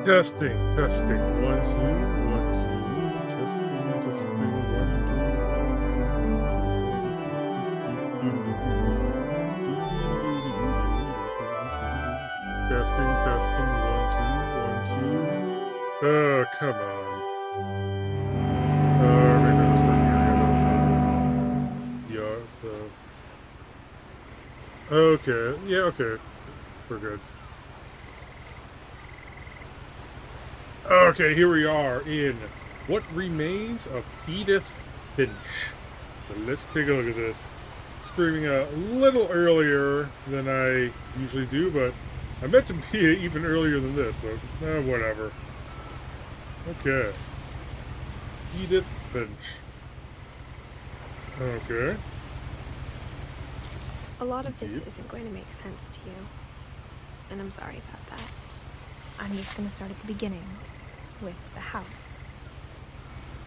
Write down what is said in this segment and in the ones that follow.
Testing, testing. 1, 2, 1, 2. Testing, testing. 1, 2. Testing, testing. 1, 2, 1, 2. Oh, come on. Maybe I'm starting again. Yeah, okay. Yeah, okay. We're good. Okay, here we are in What Remains of Edith Finch. So let's take a look at this. Streaming a little earlier than I usually do, but I meant to be even earlier than this, but whatever. Okay. Edith Finch. Okay. A lot of this isn't going to make sense to you, and I'm sorry about that. I'm just going to start at the beginning, with the house.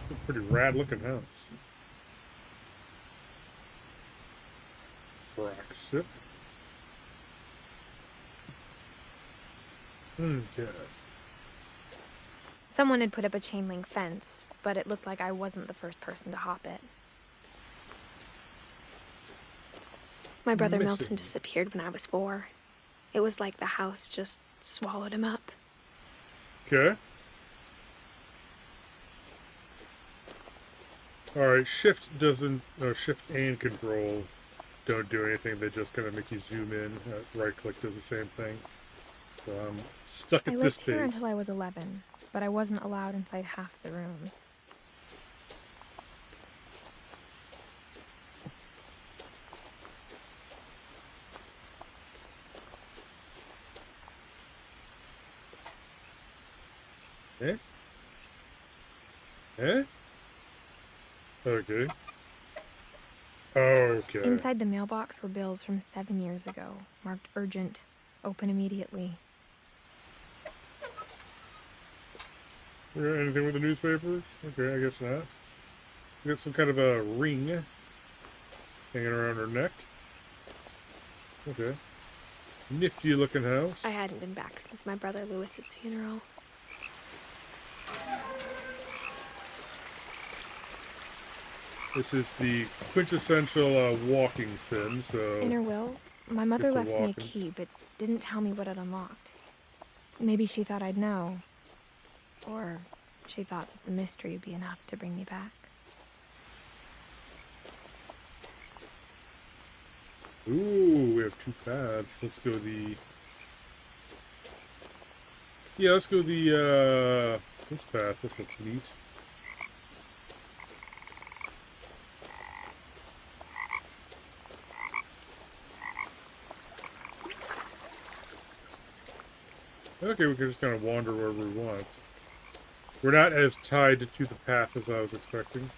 It's a pretty rad looking house. Brexit. Okay. Someone had put up a chain link fence, but it looked like I wasn't the first person to hop it. My brother Milton disappeared when I was 4. It was like the house just swallowed him up. Okay. Alright, shift and control don't do anything. They just kind of make you zoom in. Right click does the same thing. So I'm stuck at this I lived base. here until I was 11, but I wasn't allowed inside half the rooms. Okay. Okay. Inside the mailbox were bills from 7 years ago, marked urgent, open immediately. Anything with the newspapers? Okay, I guess not. We got some kind of a ring hanging around her neck. Okay. Nifty looking house. I hadn't been back since my brother Lewis's funeral. This is the quintessential walking sim, so... In her will, my mother left me a key, but didn't tell me what it unlocked. Maybe she thought I'd know. Or she thought that the mystery would be enough to bring me back. Ooh, we have 2 paths. Let's go the... Yeah, let's go the, this path. This looks neat. Okay, we can just kind of wander wherever we want. We're not as tied to the path as I was expecting.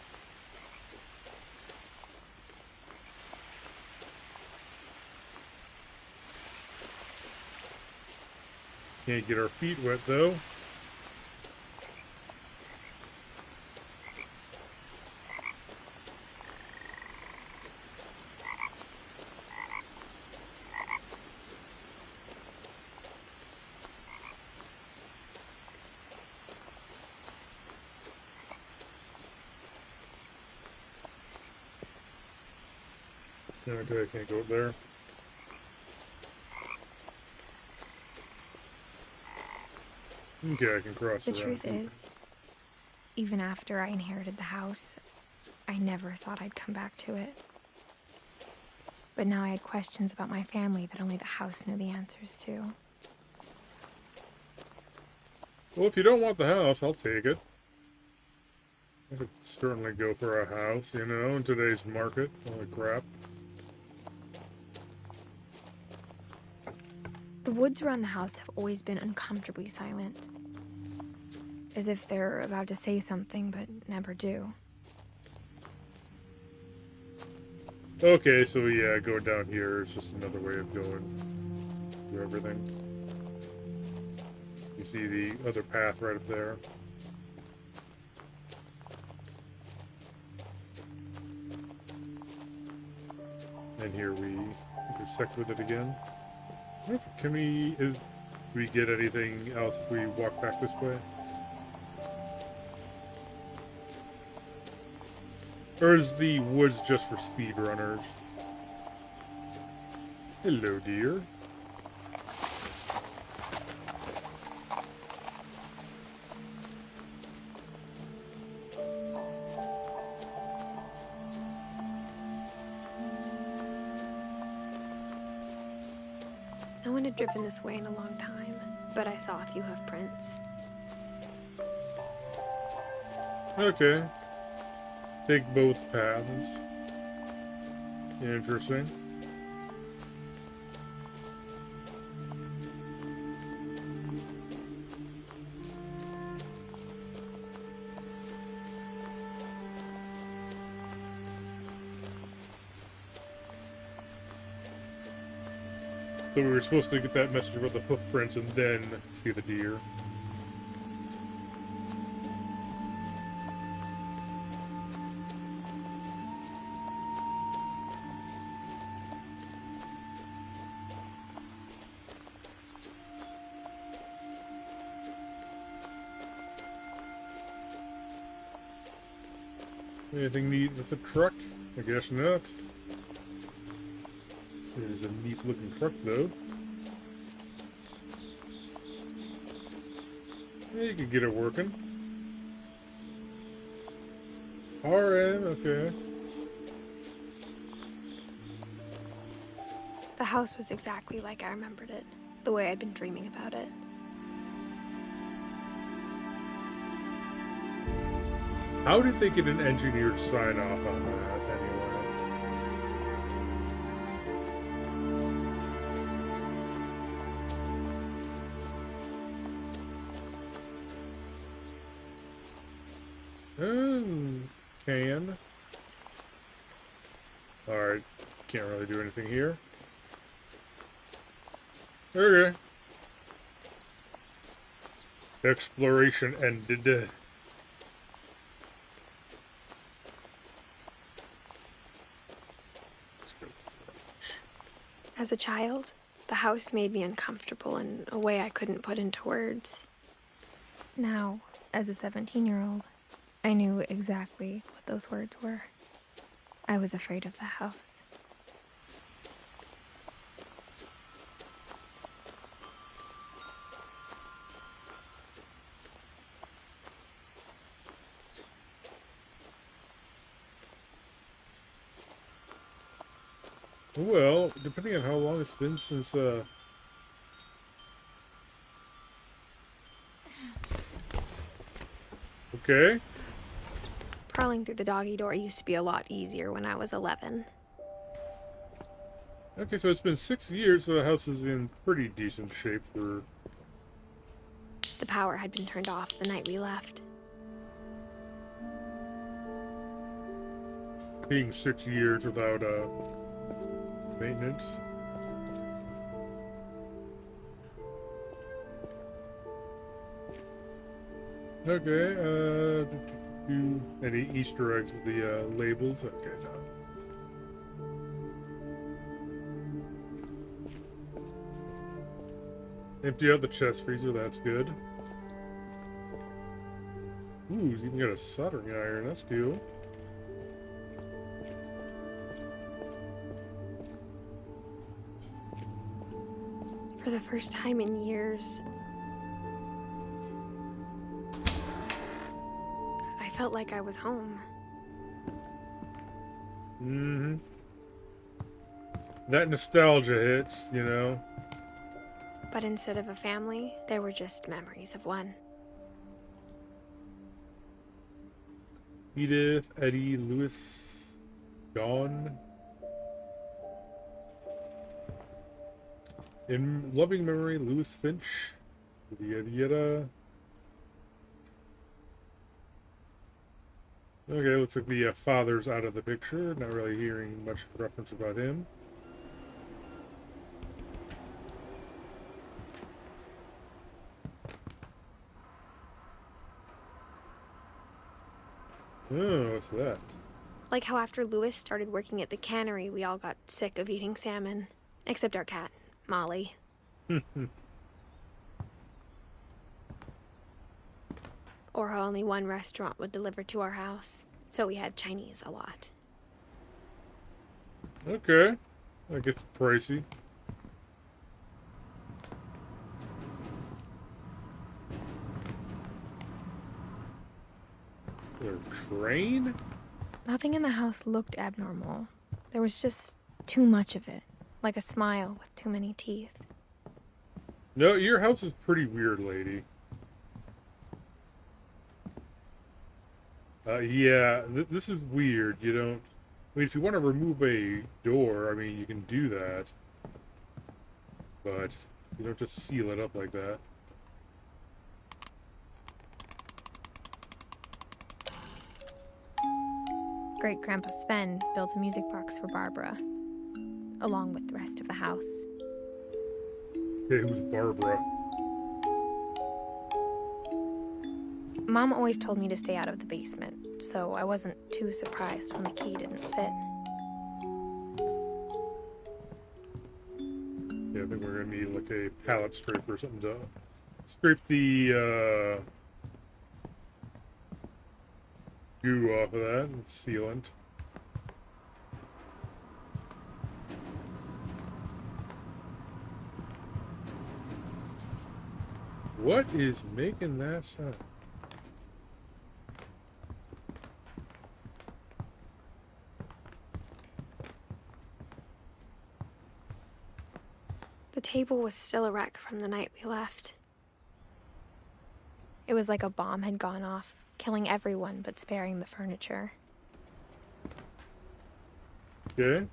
Can't get our feet wet, though. Okay, I can't go up there. Okay, I can cross the truth is, even after I inherited the house, I never thought I'd come back to it. But now I had questions about my family that only the house knew the answers to. Well, if you don't want the house, I'll take it. I could certainly go for a house, you know, in today's market. Holy crap. The woods around the house have always been uncomfortably silent. As if they're about to say something, but never do. Okay, so yeah, going down here is just another way of going through everything. You see the other path right up there. And here we intersect with it again. I wonder if Kimmy is... Do we get anything else if we walk back this way? Or is the woods just for speedrunners? Hello, dear. No one had driven this way in a long time, but I saw a few hoof prints. Okay. Take both paths. Interesting. So we were supposed to get that message about the hoof prints and then see the deer. Anything neat with the truck? I guess not. It is a neat looking truck though. Yeah, you could get it working. RM, okay. The house was exactly like I remembered it, the way I'd been dreaming about it. How did they get an engineer to sign off on that anyway? Can. Alright, can't really do anything here. Okay. Exploration ended. As a child, the house made me uncomfortable in a way I couldn't put into words. Now, as a 17-year-old, I knew exactly what those words were. I was afraid of the house. Well, depending on how long it's been since, Okay. Crawling through the doggy door used to be a lot easier when I was 11. Okay, so it's been 6 years, so the house is in pretty decent shape for... The power had been turned off the night we left. being 6 years without, maintenance. Okay, any Easter eggs with the, labels? Okay, no. Empty out the chest freezer, that's good. Ooh, he's even got a soldering iron, that's cool. For the first time in years, I felt like I was home. Mm-hmm. That nostalgia hits, you know. But instead of a family, there were just memories of one. Edith, Eddie, Lewis, gone. In loving memory, Lewis Finch. Yada yada. Okay, looks like the father's out of the picture. Not really hearing much reference about him. Oh, what's that? Like how after Lewis started working at the cannery, we all got sick of eating salmon. Except our cat, Molly. or how only one restaurant would deliver to our house, so we had Chinese a lot. Okay. That gets pricey. Their train? Nothing in the house looked abnormal. There was just too much of it, like a smile with too many teeth. No, your house is pretty weird, lady. Yeah, this is weird. You don't... I mean, if you want to remove a door, I mean, you can do that. But you don't just seal it up like that. Great-Grandpa Sven built a music box for Barbara, along with the rest of the house. Okay, who's Barbara? Mom always told me to stay out of the basement, so I wasn't too surprised when the key didn't fit. Yeah, I think we're gonna need like a pallet scraper or something to scrape the goo off of that and sealant. What is making that sound? The table was still a wreck from the night we left. It was like a bomb had gone off, killing everyone but sparing the furniture. Okay.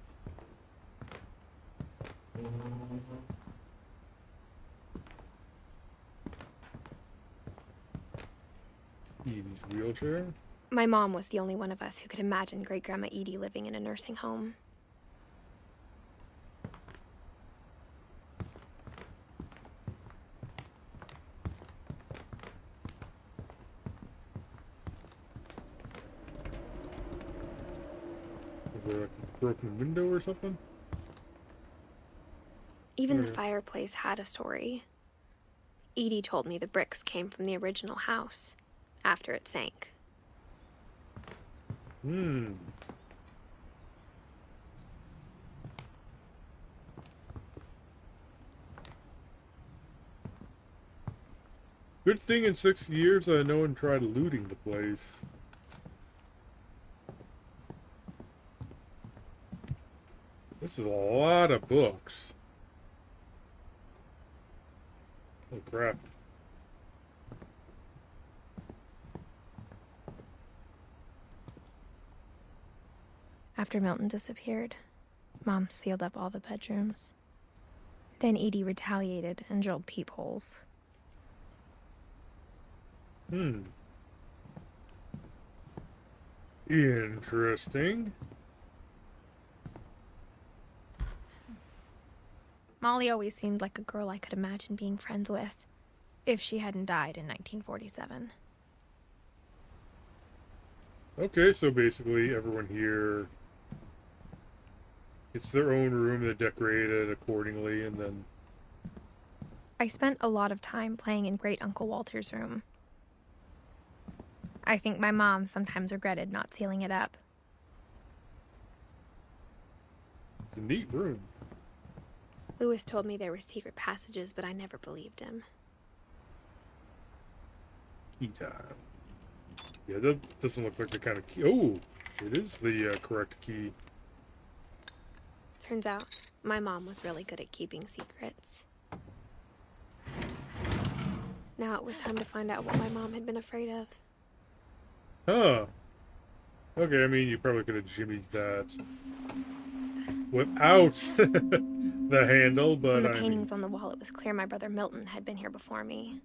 Edie's wheelchair. My mom was the only one of us who could imagine Great-Grandma Edie living in a nursing home. Is there like a broken window or something? Even the fireplace had a story. Edie told me the bricks came from the original house, after it sank. Hmm. Good thing in 6 years no one tried looting the place. This is a lot of books. Oh crap. After Milton disappeared, Mom sealed up all the bedrooms. Then Edie retaliated and drilled peepholes. Hmm. Interesting. Molly always seemed like a girl I could imagine being friends with, if she hadn't died in 1947. Okay, so basically everyone here gets their own room, they decorate it accordingly, and then... I spent a lot of time playing in Great Uncle Walter's room. I think my mom sometimes regretted not sealing it up. It's a neat room. Lewis told me there were secret passages, but I never believed him. Key time. Yeah, that doesn't look like the kind of key. Oh, it is the correct key. Turns out, my mom was really good at keeping secrets. Now it was time to find out what my mom had been afraid of. Huh. Okay, I mean, you probably could have jimmied that without the handle, but From the I paintings mean... on the wall, it was clear my brother Milton had been here before me.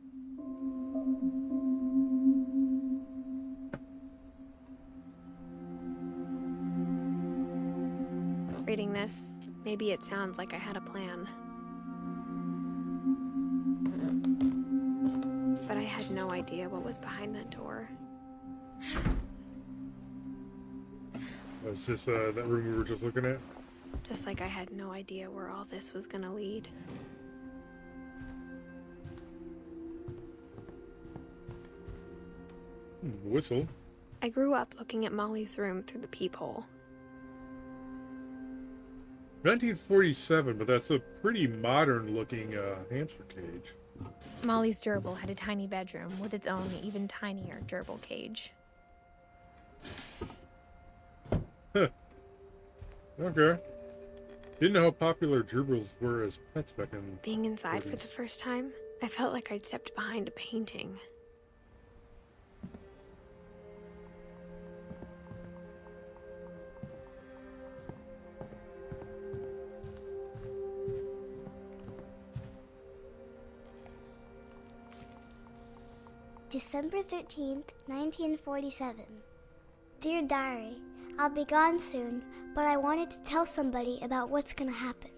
Reading this, maybe it sounds like I had a plan. But I had no idea what was behind that door. Is this that room we were just looking at? Just like I had no idea where all this was gonna lead. Whistle. I grew up looking at Molly's room through the peephole. 1947, but that's a pretty modern-looking hamster cage. Molly's gerbil had a tiny bedroom with its own even tinier gerbil cage. Huh. Okay. Didn't know how popular gerbils were as pets back in... Being inside for 40s. the first time, I felt like I'd stepped behind a painting. December 13th, 1947. Dear Diary, I'll be gone soon, but I wanted to tell somebody about what's gonna happen.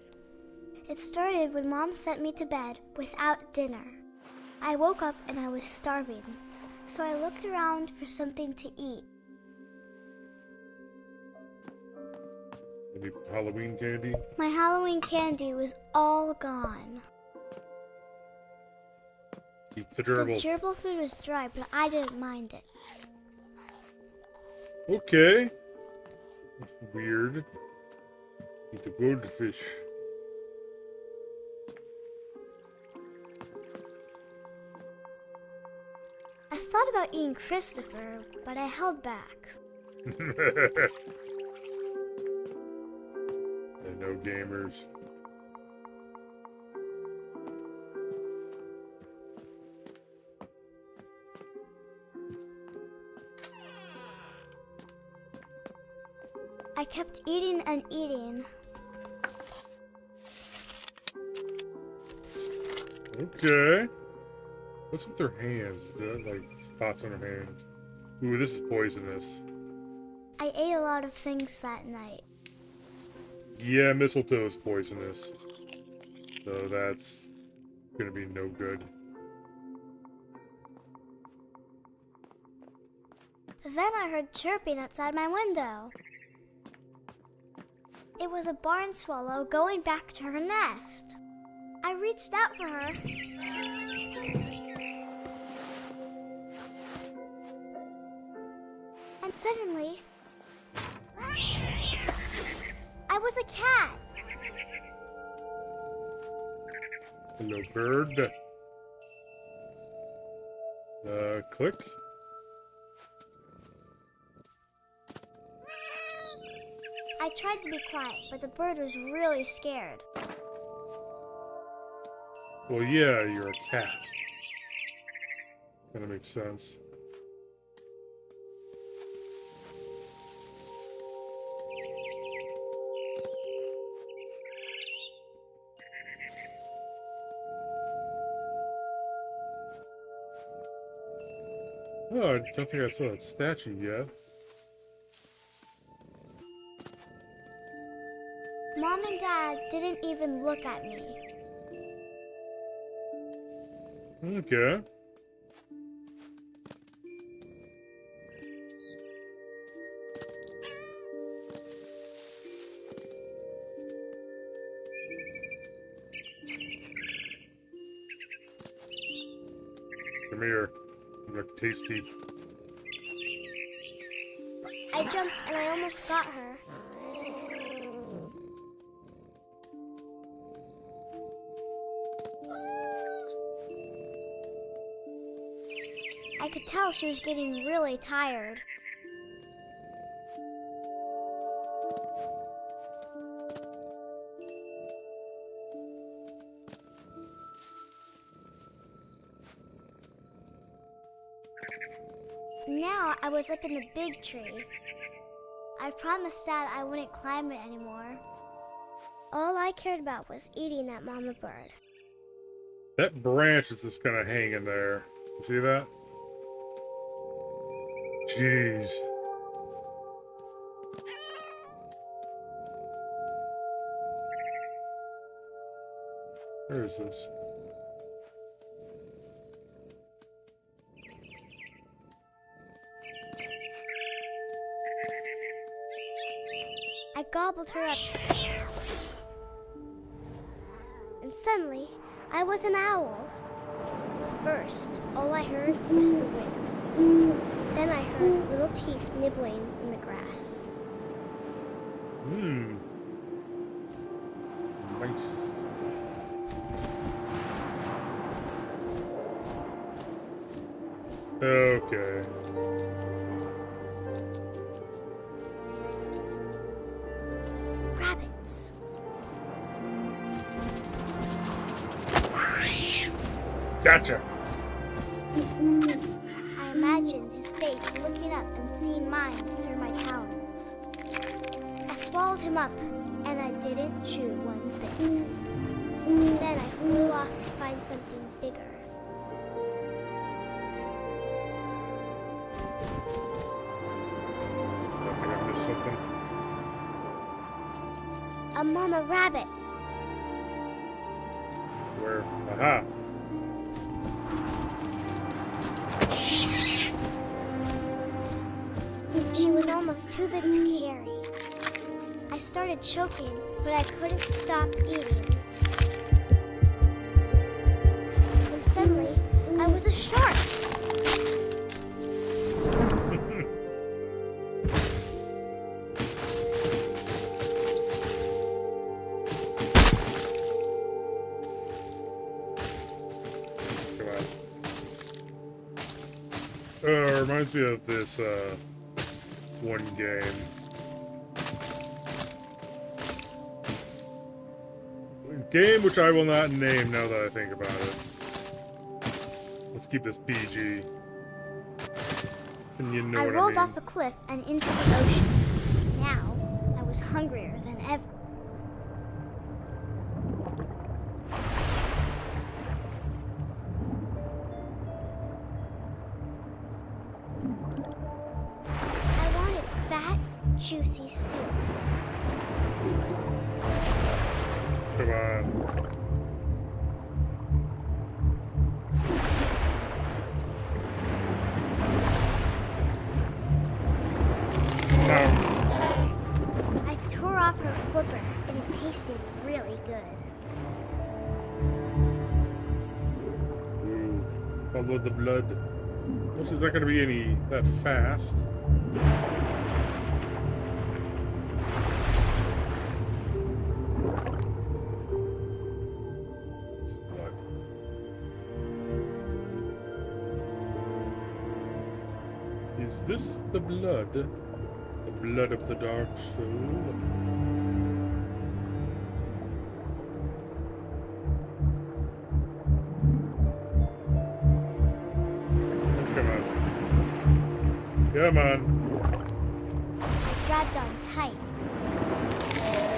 It started when Mom sent me to bed without dinner. I woke up and I was starving, so I looked around for something to eat. Any Halloween candy? My Halloween candy was all gone. Eat the The gerbil. gerbil food was dry, but I didn't mind it. Okay. That's weird. Eat the goldfish. I thought about eating Christopher, but I held back. And no gamers. I kept eating and eating. Okay. What's with their hands? Do they have, like, spots on their hands? Ooh, this is poisonous. I ate a lot of things that night. Yeah, mistletoe is poisonous. So that's gonna be no good. Then I heard chirping outside my window. It was a barn swallow going back to her nest. I reached out for her. And suddenly, I was a cat. Hello, bird. Click. I tried to be quiet, but the bird was really scared. Well, yeah, you're a cat. Kinda makes sense. Oh, I don't think I saw that statue yet. Mom and Dad didn't even look at me. Okay. Come here. You look tasty. I jumped and I almost got her. I could tell she was getting really tired. Now I was up in the big tree. I promised Dad I wouldn't climb it anymore. All I cared about was eating that mama bird. That branch is just kind of hanging there. You see that? Jeez. Where is this? I gobbled her up. And suddenly, I was an owl. First, all I heard was the wind. Then Then I heard little teeth nibbling in the grass. Nice. Okay. Rabbits. Gotcha. I imagined his face looking up and seeing mine through my talons. I swallowed him up, and I didn't chew one bit. Then I flew off to find something bigger. I think I missed something. A mama rabbit. Where? Aha. She was almost too big to carry. I started choking, but I couldn't stop eating. And suddenly, I was a shark. Come on. Oh, it reminds me of this, one game. Game which I will not name now that I think about it. Let's keep this PG. And you know I what rolled I mean. off a cliff and into the ocean. Now, I was hungrier than ever. I wanted fat, juicy seals. Come on. No. I tore off her flipper, and it tasted really good. Ooh. Follow the blood. This is not going to be any that fast. It's blood. Is this the blood? The blood of the dark soul? Come on. Come on. I grabbed on tight.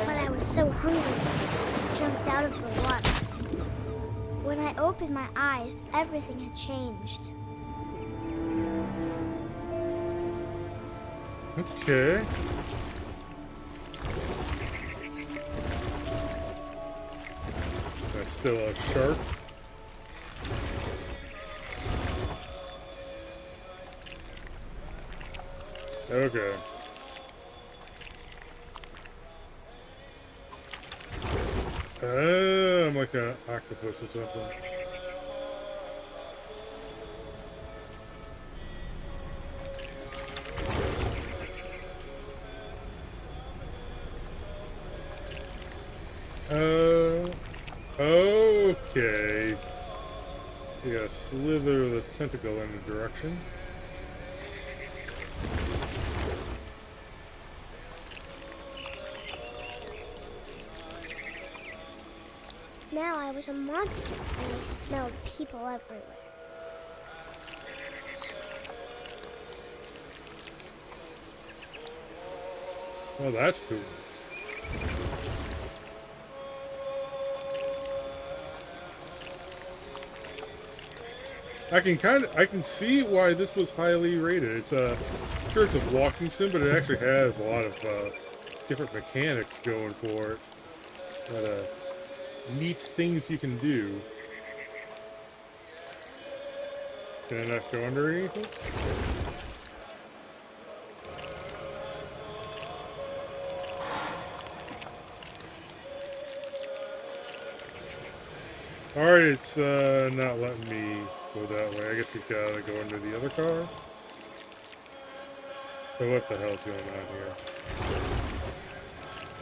But I was so hungry, I jumped out of the water. When I opened my eyes, everything had changed. Okay. That's still a shark. Okay. I'm like an octopus or something. Okay. You gotta slither the tentacle in the direction. Now I was a monster, and I smelled people everywhere. Oh, that's cool. I can see why this was highly rated. It's sure it's a walking sim, but it actually has a lot of different mechanics going for it. A lot of neat things you can do. Can I not go under anything? Alright, it's not letting me go that way. I guess we gotta go into the other car. So what the hell's going on here?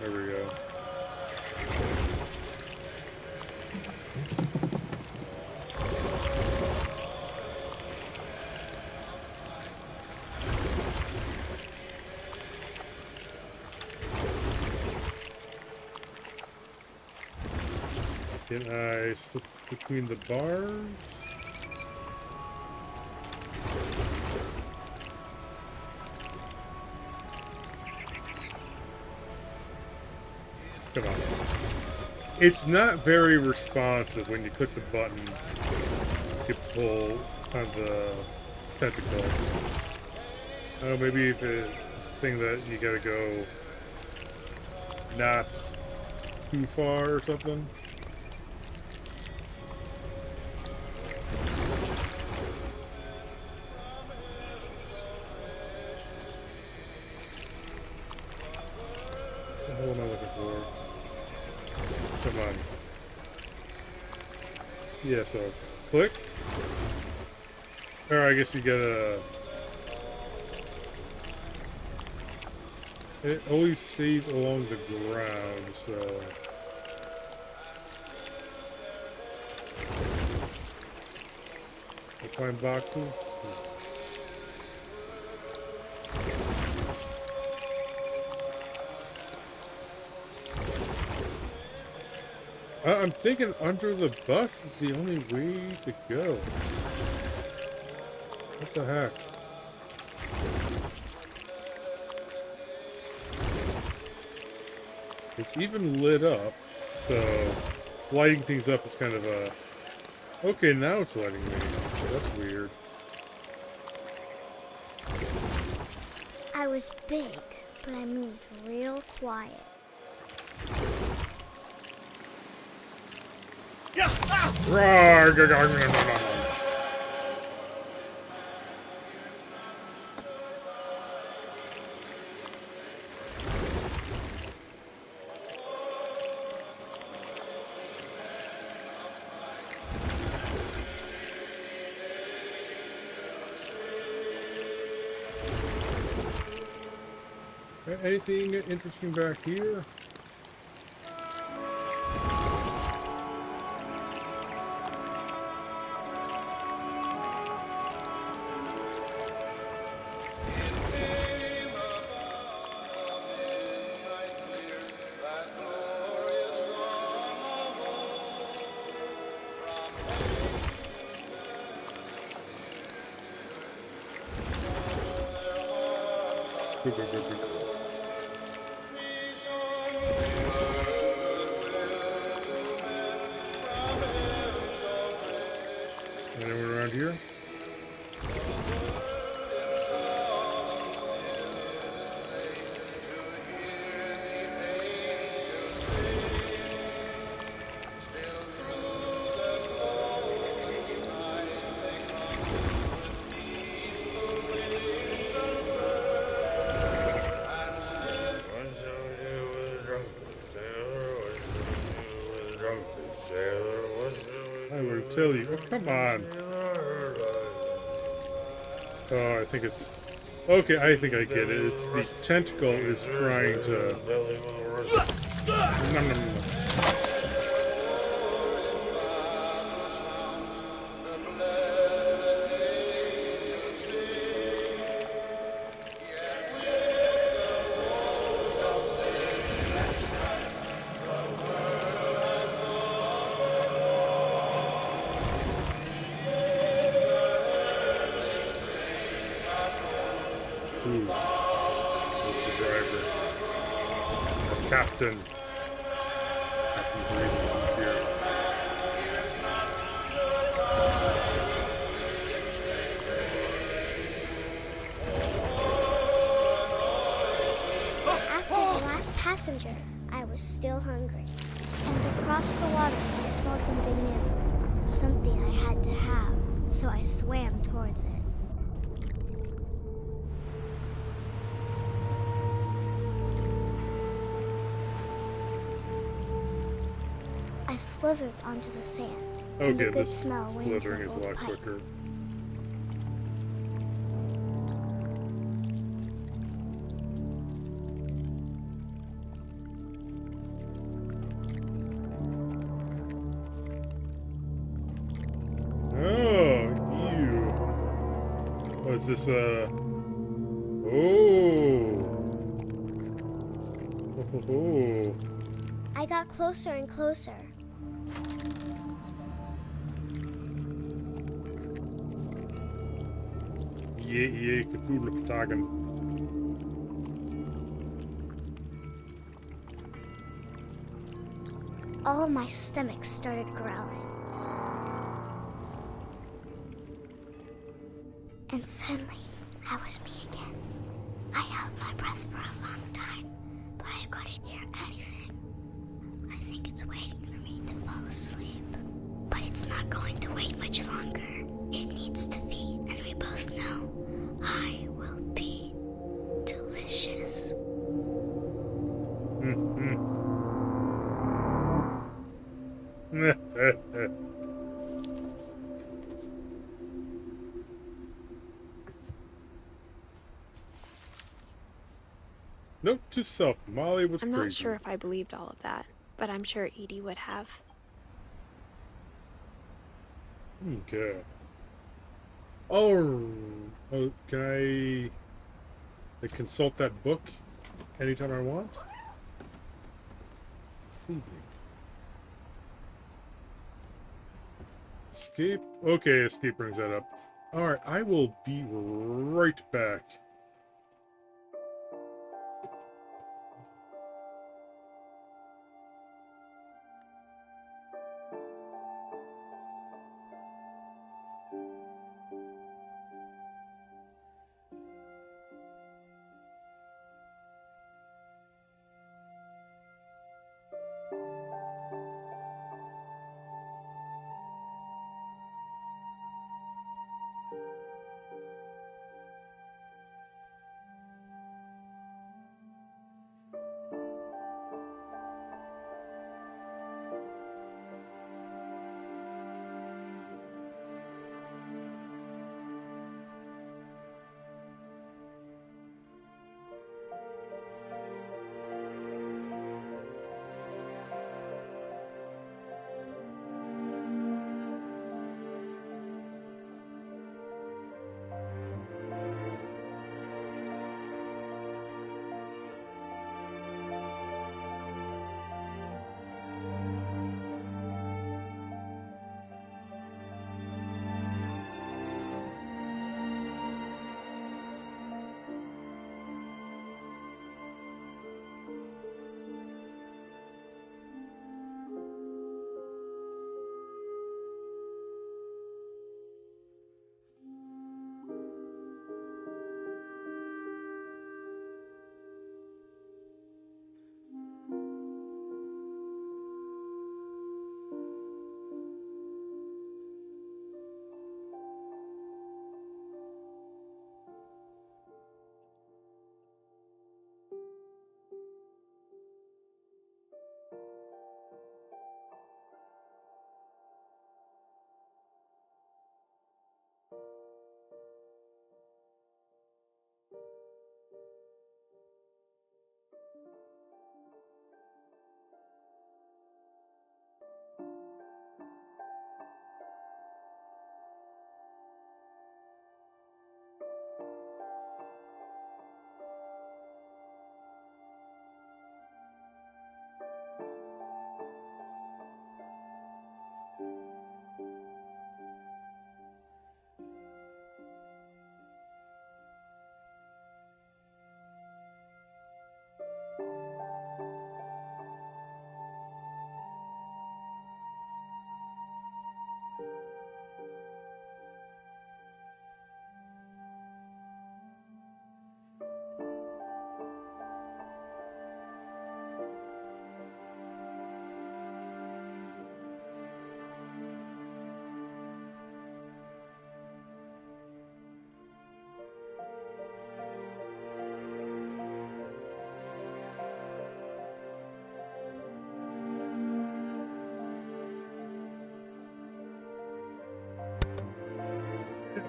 There we go. Can I slip between the bars? Come on. It's not very responsive when you click the button. You pull on the tentacle. Oh, maybe if it's a thing that you gotta go not too far or something. What the hell am I looking for? Come on. Yeah, so click. Or I guess you gotta... It always stays along the ground, so... I find boxes. I'm thinking under the bus is the only way to go. What the heck? It's even lit up, so lighting things up is kind of a... Okay, now it's lighting me. That's weird. I was big, but I moved real quiet. Anything interesting back here? Anyone around here? I will tell you. Oh, come on. Oh, I think it's... Okay, I think I get it. It's the tentacle is trying to... Nom, nom, nom. Ooh. That's the driver. Or captain. Captain's leaving us here. After the last passenger, I was still hungry. And across the water, I smelled something new. Something I had to have, so I swam towards it. I slithered onto the sand. And the Okay, good this smell went into slithering an is a old lot pipe. quicker. Oh, is this, oh. Oh. I got closer and closer. Yeah, Cthulhu Tagen. All my stomach started growling. And suddenly, I was me again. I held my breath for a long time, but I couldn't hear anything. I think it's waiting for me to fall asleep. But it's not going to wait much longer. It needs to feed, and we both know I will be delicious. Note to self, Molly was I'm crazy. not sure if I believed all of that, but I'm sure Edie would have. Okay. Oh, can I consult that book anytime I want? Let's see. Escape? Okay, escape brings that up. Alright, I will be right back.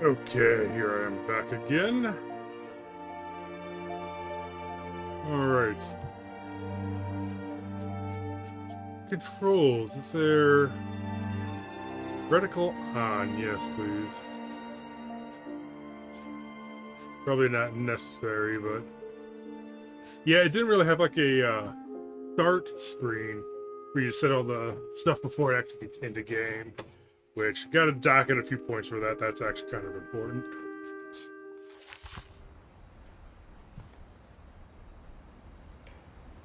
Okay, here I am back again. Alright. Controls, is there... Reticle on, yes please. Probably not necessary, but yeah, it didn't really have like a start screen where you set all the stuff before it actually gets into game, which got to dock at a few points for that. That's actually kind of important.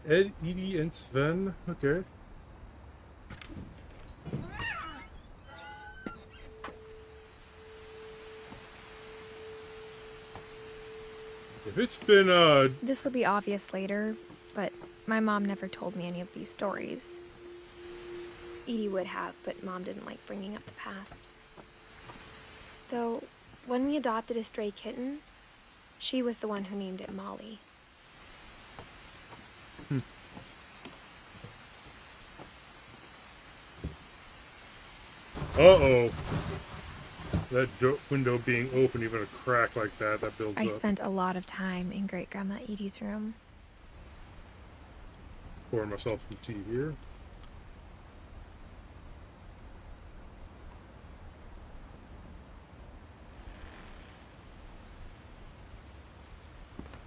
Ed, Edie, and Sven. Okay. If it's been, This will be obvious later, but my mom never told me any of these stories. Edie would have, but Mom didn't like bringing up the past. Though, when we adopted a stray kitten, she was the one who named it Molly. Uh-oh. That window being open, even a crack like that, that builds I up. spent a lot of time in Great-Grandma Edie's room. Pour myself some tea here.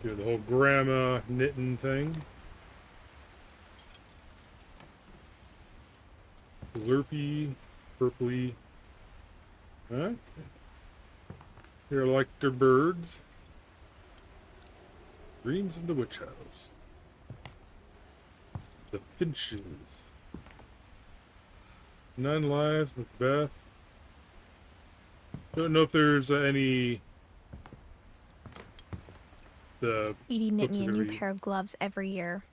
Do the whole grandma knitting thing. Slurpy, purpley. Huh? Here like their birds. Dreams in the witch house. The Finches. 9 lives, Macbeth. Don't know if there's any. The Edie knit books me a that new read. pair of gloves every year,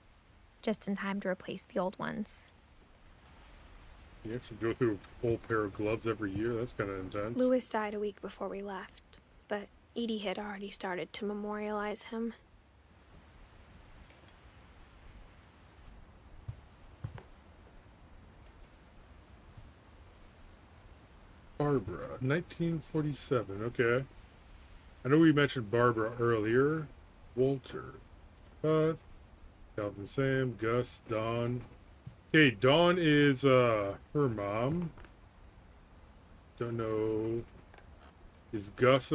just in time to replace the old ones. You actually go through a whole pair of gloves every year. That's kind of intense. Louis died a week before we left, but Edie had already started to memorialize him. Barbara, 1947. Okay. I know we mentioned Barbara earlier. Walter. Calvin, Sam, Gus, Dawn. Okay, Dawn is her mom. Don't know. Is Gus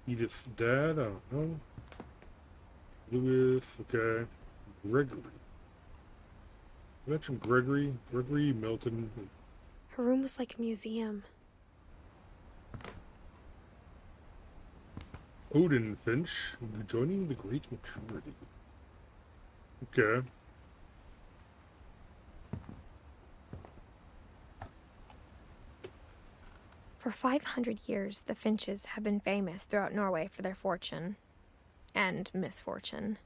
Edith's dad? I don't know. Louis, okay. Gregory. You mentioned Gregory. Gregory, Milton. Her room was like a museum. Odin Finch, joining the Great Maturity. Okay. For 500 years, the Finches have been famous throughout Norway for their fortune and misfortune.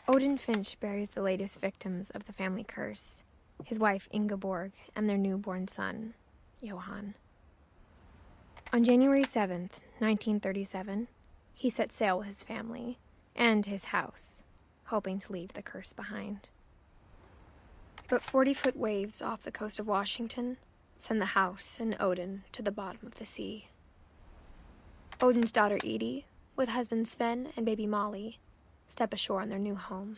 Odin Finch buries the latest victims of the family curse, his wife Ingeborg and their newborn son, Johann. On January 7th, 1937, he set sail with his family and his house, hoping to leave the curse behind. But 40-foot waves off the coast of Washington send the house and Odin to the bottom of the sea. Odin's daughter Edie, with husband Sven and baby Molly, step ashore on their new home,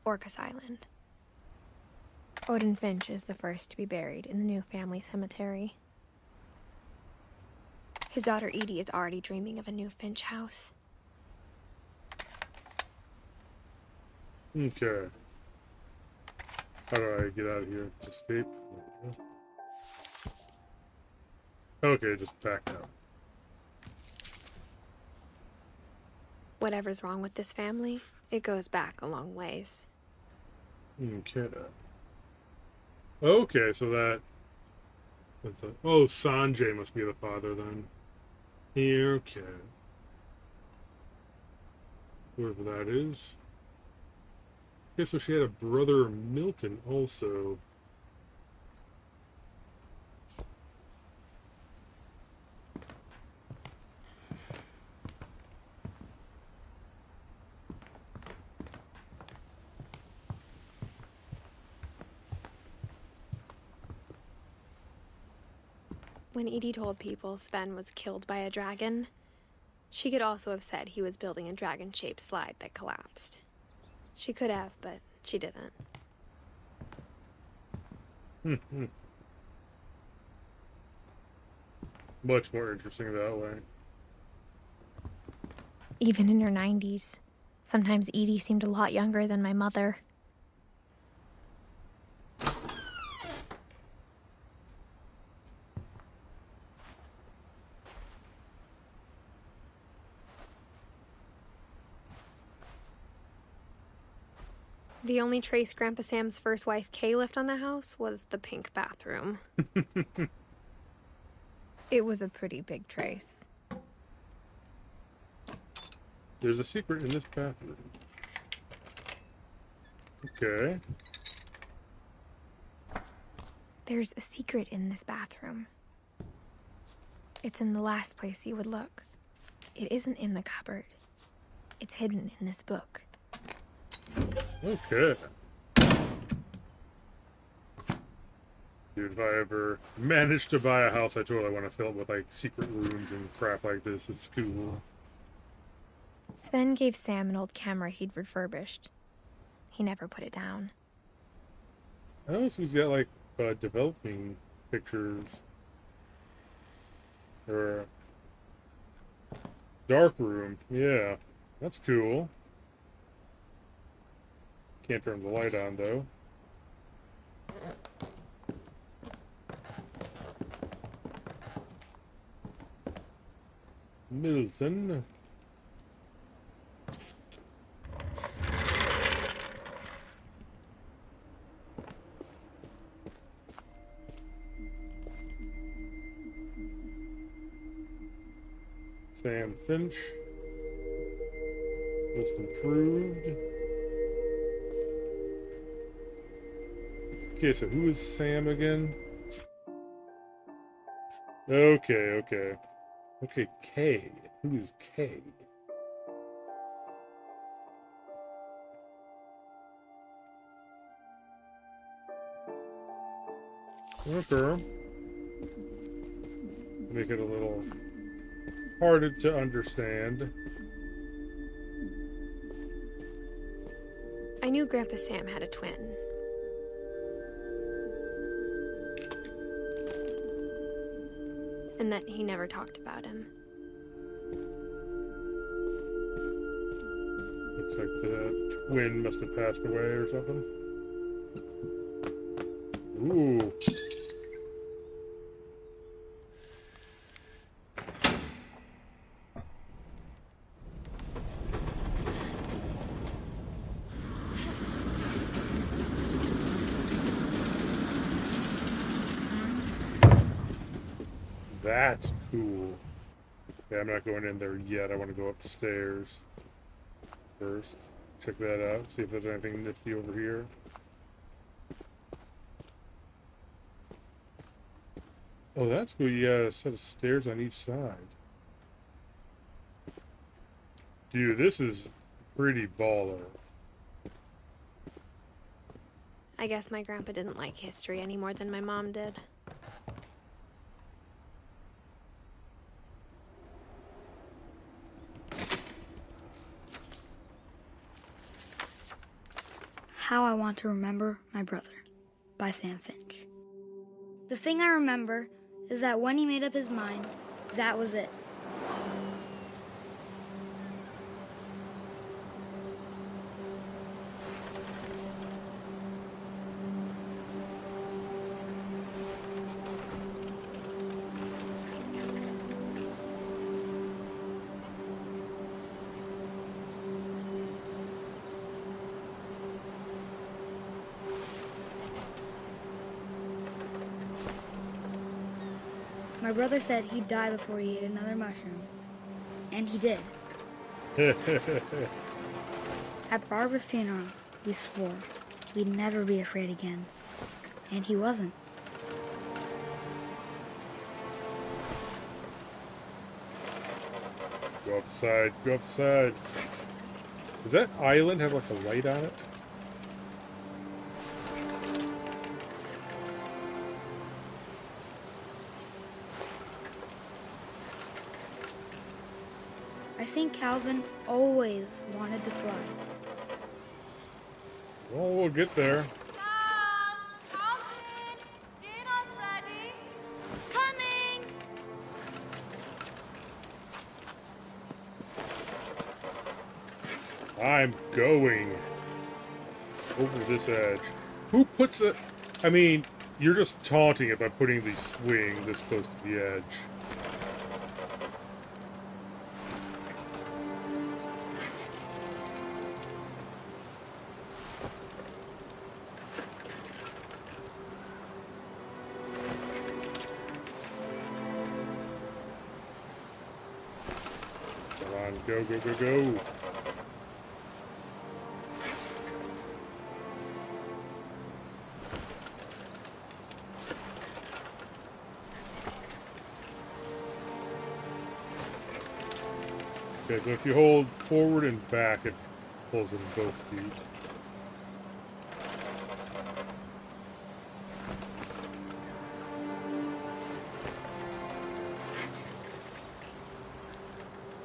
Orcas Island. Odin Finch is the first to be buried in the new family cemetery. His daughter Edie is already dreaming of a new Finch house. Okay. How do I get out of here? Escape? Okay, just back out. Whatever's wrong with this family, it goes back a long ways. Okay. Okay, so that... That's a, oh, Sanjay must be the father then. Here, okay. Whoever that is. Okay, so she had a brother, Milton, also. When Edie told people Sven was killed by a dragon, she could also have said he was building a dragon-shaped slide that collapsed. She could have, but she didn't. Much more interesting that way. Even in her 90s, sometimes Edie seemed a lot younger than my mother. The only trace Grandpa Sam's first wife, Kay, left on the house was the pink bathroom. It was a pretty big trace. There's a secret in this bathroom. Okay. There's a secret in this bathroom. It's in the last place you would look. It isn't in the cupboard. It's hidden in this book. Okay. Dude, if I ever manage to buy a house, I totally want to fill it with, like, secret rooms and crap like this. It's cool. Sven gave Sam an old camera he'd refurbished. He never put it down. Oh, so he's got, like, developing pictures. Or a dark room. Yeah, that's cool. Can't turn the light on, though. Milton. Sam Finch. Most improved. Okay, so who is Sam again? Okay. Okay, Kay. Who is Kay? Okay. Make it a little harder to understand. I knew Grandpa Sam had a twin. And that he never talked about him. Looks like the twin must have passed away or something. Ooh. That's cool. Yeah, I'm not going in there yet. I want to go up the stairs first. Check that out. See if there's anything nifty over here. Oh, that's cool. You got a set of stairs on each side. Dude, this is pretty baller. I guess my grandpa didn't like history any more than my mom did. How I Want to Remember My Brother by Sam Finch. The thing I remember is that when he made up his mind, that was it. My brother said he'd die before he ate another mushroom. And he did. At Barbara's funeral, we swore we'd never be afraid again. And he wasn't. Go off the side. Go off the side. Does that island have like a light on it? I think Calvin always wanted to fly. Well, we'll get there. Calvin, dinner's ready. Coming. I'm going over this edge. Who puts it? I mean, you're just taunting it by putting the swing this close to the edge. Come on, go, go, go, go. Okay, so if you hold forward and back, it pulls in both feet.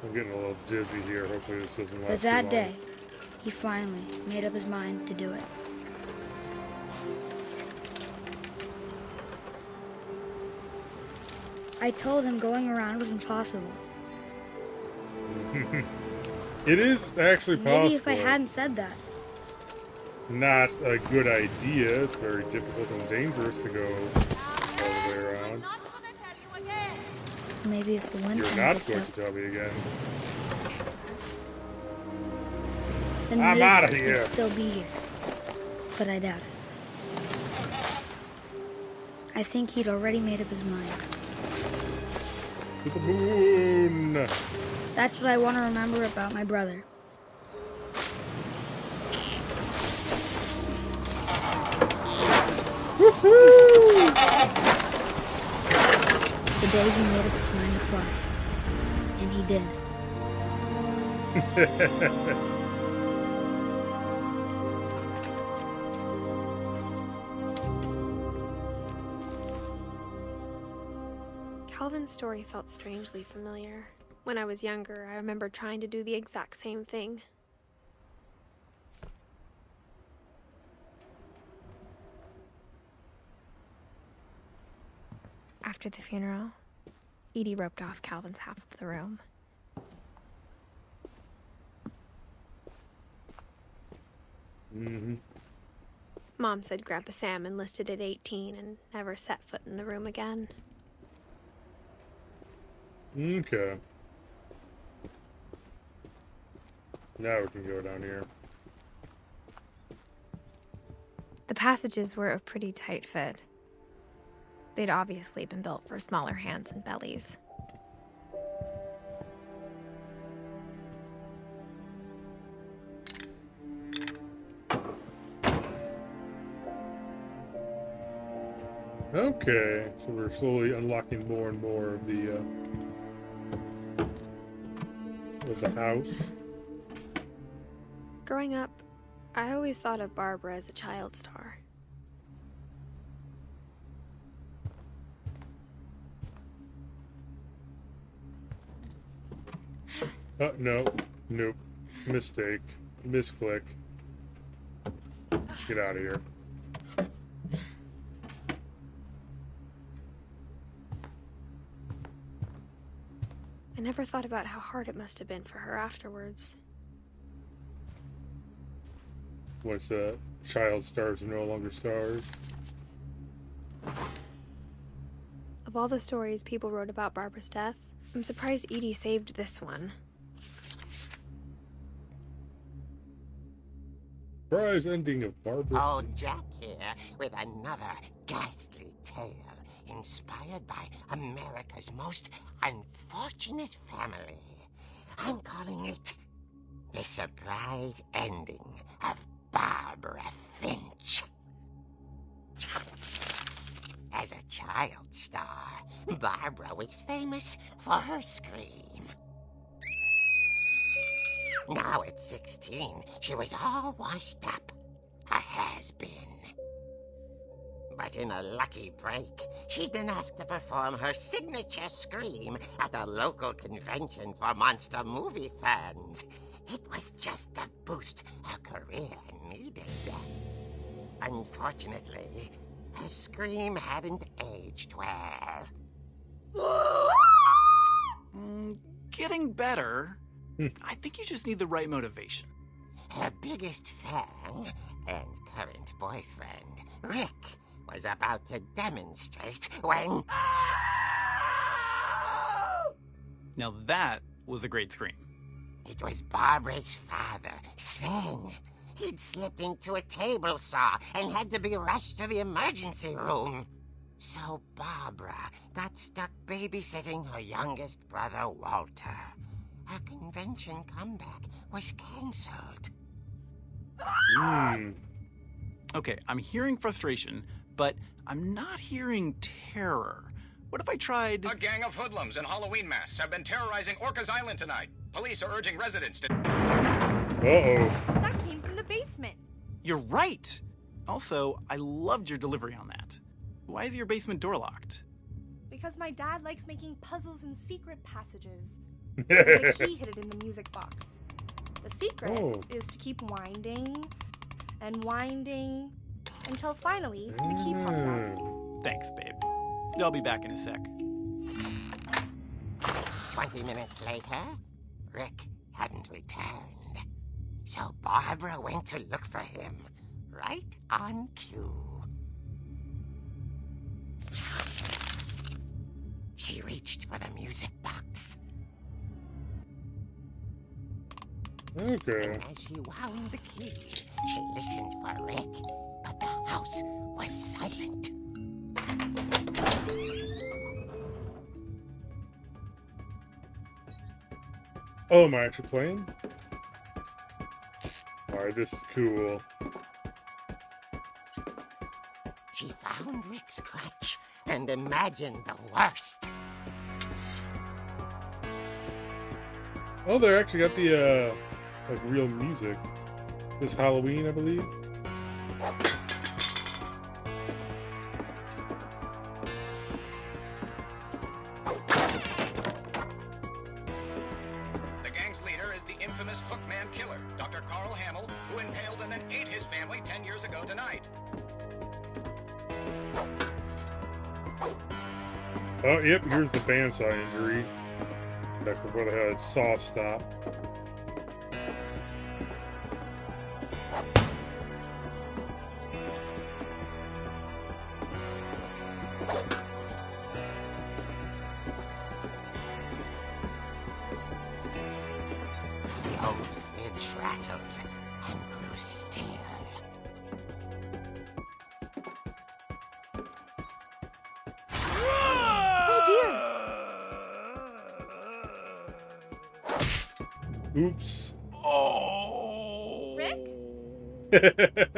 I'm getting a little dizzy here. Hopefully this doesn't last But too that long. day, he finally made up his mind to do it. I told him going around was impossible. It is actually possible. Maybe if I hadn't said that. Not a good idea. It's very difficult and dangerous to go all the way around. Maybe if the wind You're comes not up, going to tell me again. then I'm maybe outta he'd here. still be here. But I doubt it. I think he'd already made up his mind. To the moon! That's what I want to remember about my brother. Woohoo! The day he made up his mind to fly. And he did. Calvin's story felt strangely familiar. When I was younger, I remember trying to do the exact same thing. After the funeral, Edie roped off Calvin's half of the room. Mm-hmm. Mom said Grandpa Sam enlisted at 18 and never set foot in the room again. Okay. Now we can go down here. The passages were a pretty tight fit. They'd obviously been built for smaller hands and bellies. Okay, so we're slowly unlocking more and more of the house. Growing up, I always thought of Barbara as a child star. No. Nope. Mistake. Misclick. Get out of here. I never thought about how hard it must have been for her afterwards. What's that? Child stars are no longer stars. Of all the stories people wrote about Barbara's death, I'm surprised Edie saved this one. Surprise ending of Barbara. Old Jack here with another ghastly tale inspired by America's most unfortunate family. I'm calling it The Surprise Ending of Barbara Finch. As a child star, Barbara was famous for her scream. Now at 16, she was all washed up, a has-been. But in a lucky break, she'd been asked to perform her signature scream at a local convention for monster movie fans. It was just the boost her career needed. Unfortunately, her scream hadn't aged well. Getting better. I think you just need the right motivation. Her biggest fan and current boyfriend, Rick, was about to demonstrate when... Now that was a great scream. It was Barbara's father, Sven. He'd slipped into a table saw and had to be rushed to the emergency room. So Barbara got stuck babysitting her youngest brother, Walter. Her convention comeback was cancelled. Okay, I'm hearing frustration, but I'm not hearing terror. What if I tried... A gang of hoodlums in Halloween masks have been terrorizing Orcas Island tonight. Police are urging residents to... Uh-oh. That came from the basement. You're right! Also, I loved your delivery on that. Why is your basement door locked? Because my dad likes making puzzles and secret passages. There's a key hidden in the music box. The secret is to keep winding and winding until finally the key pops out. Thanks, babe. I'll be back in a sec. 20 minutes later, Rick hadn't returned. So Barbara went to look for him, right on cue. She reached for the music box. Okay. And as she wound the key, she listened for Rick, but the house was silent. Oh, am I actually playing? Alright, this is cool. She found Rick's crutch and imagined the worst. Oh, they actually got the, like, real music. This Halloween, I believe. The gang's leader is the infamous Hookman killer, Dr. Carl Hamill, who impaled and then ate his family 10 years ago tonight. Oh, yep, here's the bandsaw injury. Back before they had saw stop. The old fridge rattled and grew still. Oops. Oh! Rick?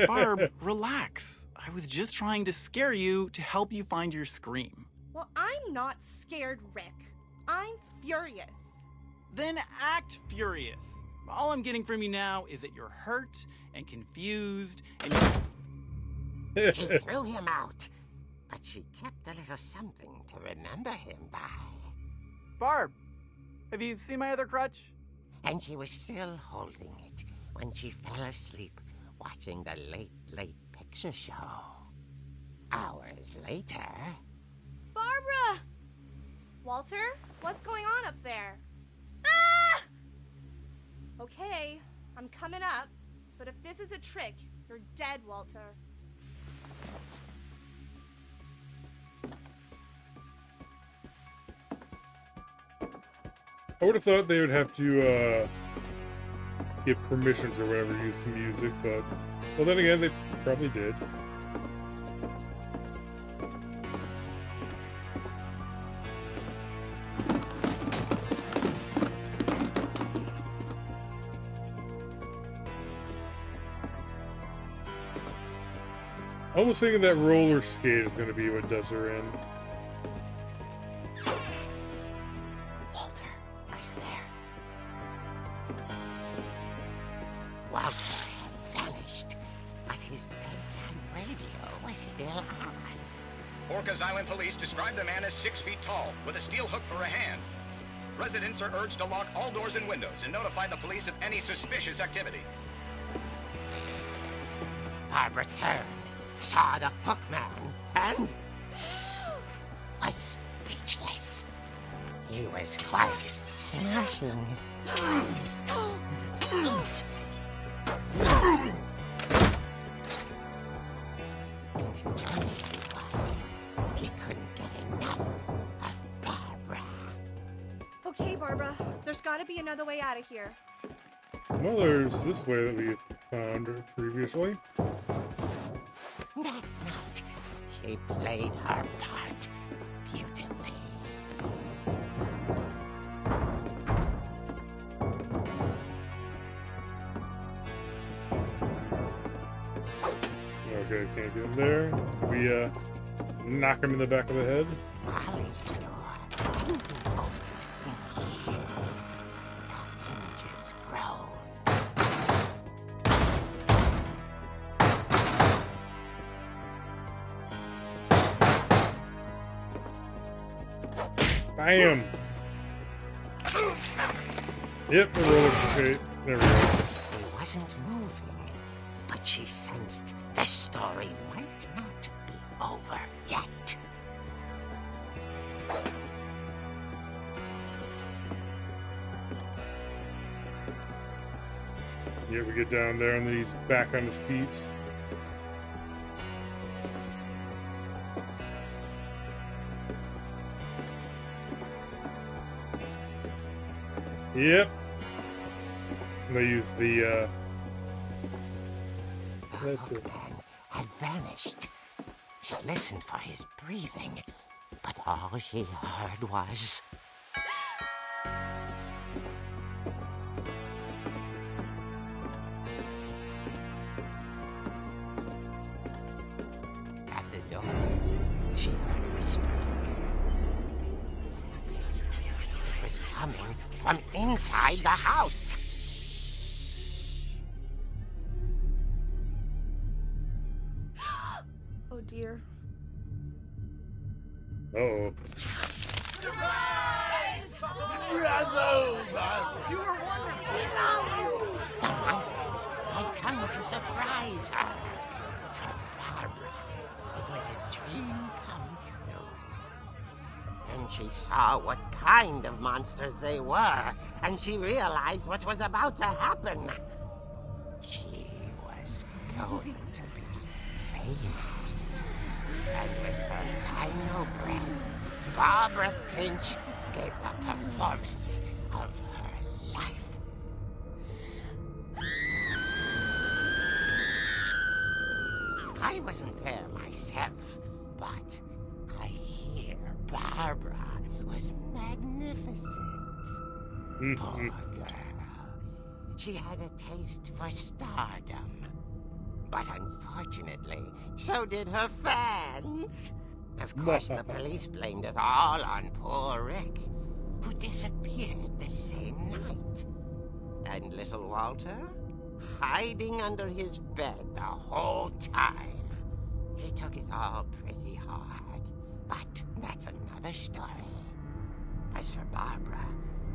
Barb, relax. I was just trying to scare you to help you find your scream. Well, I'm not scared, Rick. I'm furious. Then act furious. All I'm getting from you now is that you're hurt and confused and She threw him out, but she kept a little something to remember him by. Barb, have you seen my other crutch? And she was still holding it when she fell asleep watching the late picture show. Hours later... Barbara! Walter, what's going on up there? Ah! Okay, I'm coming up, but if this is a trick, you're dead, Walter. I would have thought they would have to get permissions or whatever to use the music, but well, then again, they probably did. I was thinking that roller skate is going to be what does her in. Walter, are you there? Walter had vanished, but his bedside radio was still on. Orcas Island police describe the man as 6 feet tall, with a steel hook for a hand. Residents are urged to lock all doors and windows and notify the police of any suspicious activity. Barbara turned, saw the hook man, and was speechless. He was quite smashing. And who he was. He couldn't get enough of Barbara. Okay, Barbara, there's gotta be another way out of here. Well, there's this way that we found previously. That night, she played her part beautifully. Okay, can't get in there. We knock him in the back of the head. Molly's door hadn't been opened in years. The hinges groaned. Bam! Yep, the roller. Okay, there we go. He wasn't moving, but she sensed the story might not be over yet. Yeah, we get down there and then he's back on his feet. Yep. And they use the, The that's it. hookman had vanished. She listened for his breathing, but all she heard was... At the door, she heard whispering. It was coming from inside the house. Oh dear. Uh-oh. The monsters had come to surprise her. For Barbara, it was a dream come true. Then she saw what kind of monsters they were, and she realized what was about to happen. She was going to be famous. And with her final breath, Barbara Finch gave the performance of her life. I wasn't there myself, but I hear Barbara was magnificent. Poor girl. She had a taste for stardom. But unfortunately, so did her fans. Of course, the police blamed it all on poor Rick, who disappeared the same night. And little Walter? Hiding under his bed the whole time. He took it all pretty hard, but that's another story. As for Barbara,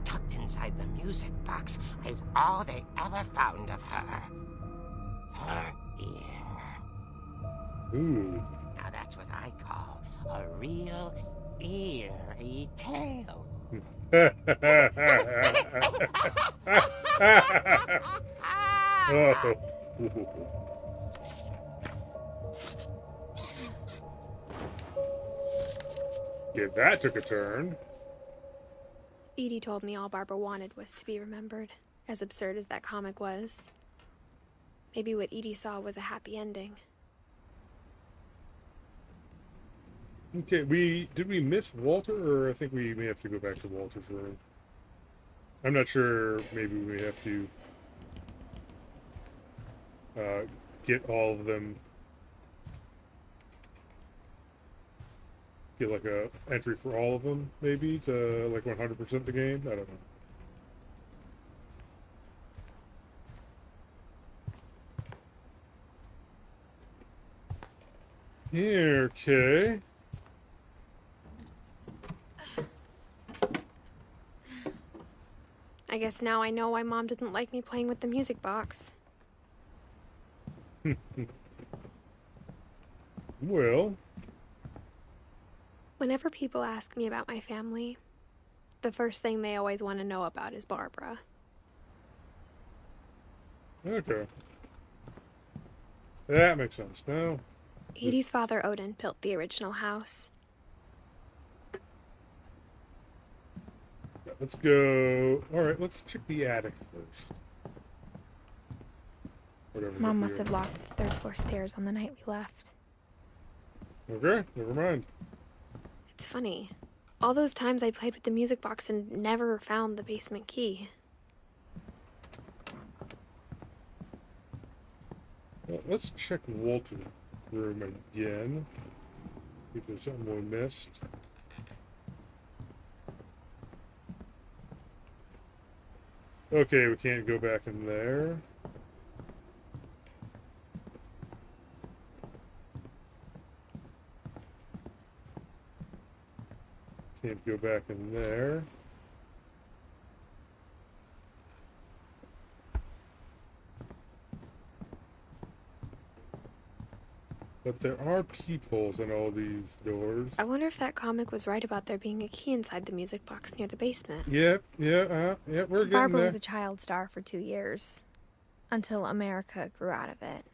tucked inside the music box is all they ever found of her. Her ear. Ooh. Now that's what I call a real eerie tale. Oh. Yeah, that took a turn. Edie told me all Barbara wanted was to be remembered, as absurd as that comic was. Maybe what Edie saw was a happy ending. Okay, did we miss Walter, or I think we may have to go back to Walter's room. I'm not sure. Maybe we have to get all of them. Get like a entry for all of them, maybe to like 100% the game. I don't know. Here, okay. I guess now I know why Mom didn't like me playing with the music box. Well. Whenever people ask me about my family, the first thing they always want to know about is Barbara. Okay. That makes sense. Now, Edie's father, Odin, built the original house. let's go. All right, let's check the attic first. Whatever's Mom up must here. have locked the third floor stairs on the night we left. Okay, never mind. It's funny. All those times I played with the music box and never found the basement key. Well, let's check Walter's room again. See if there's something we missed. Okay, we can't go back in there. Can't go back in there. But there are peepholes in all these doors. I wonder if that comic was right about there being a key inside the music box near the basement. Yep, we're getting Barbara there. was a child star for 2 years, until America grew out of it.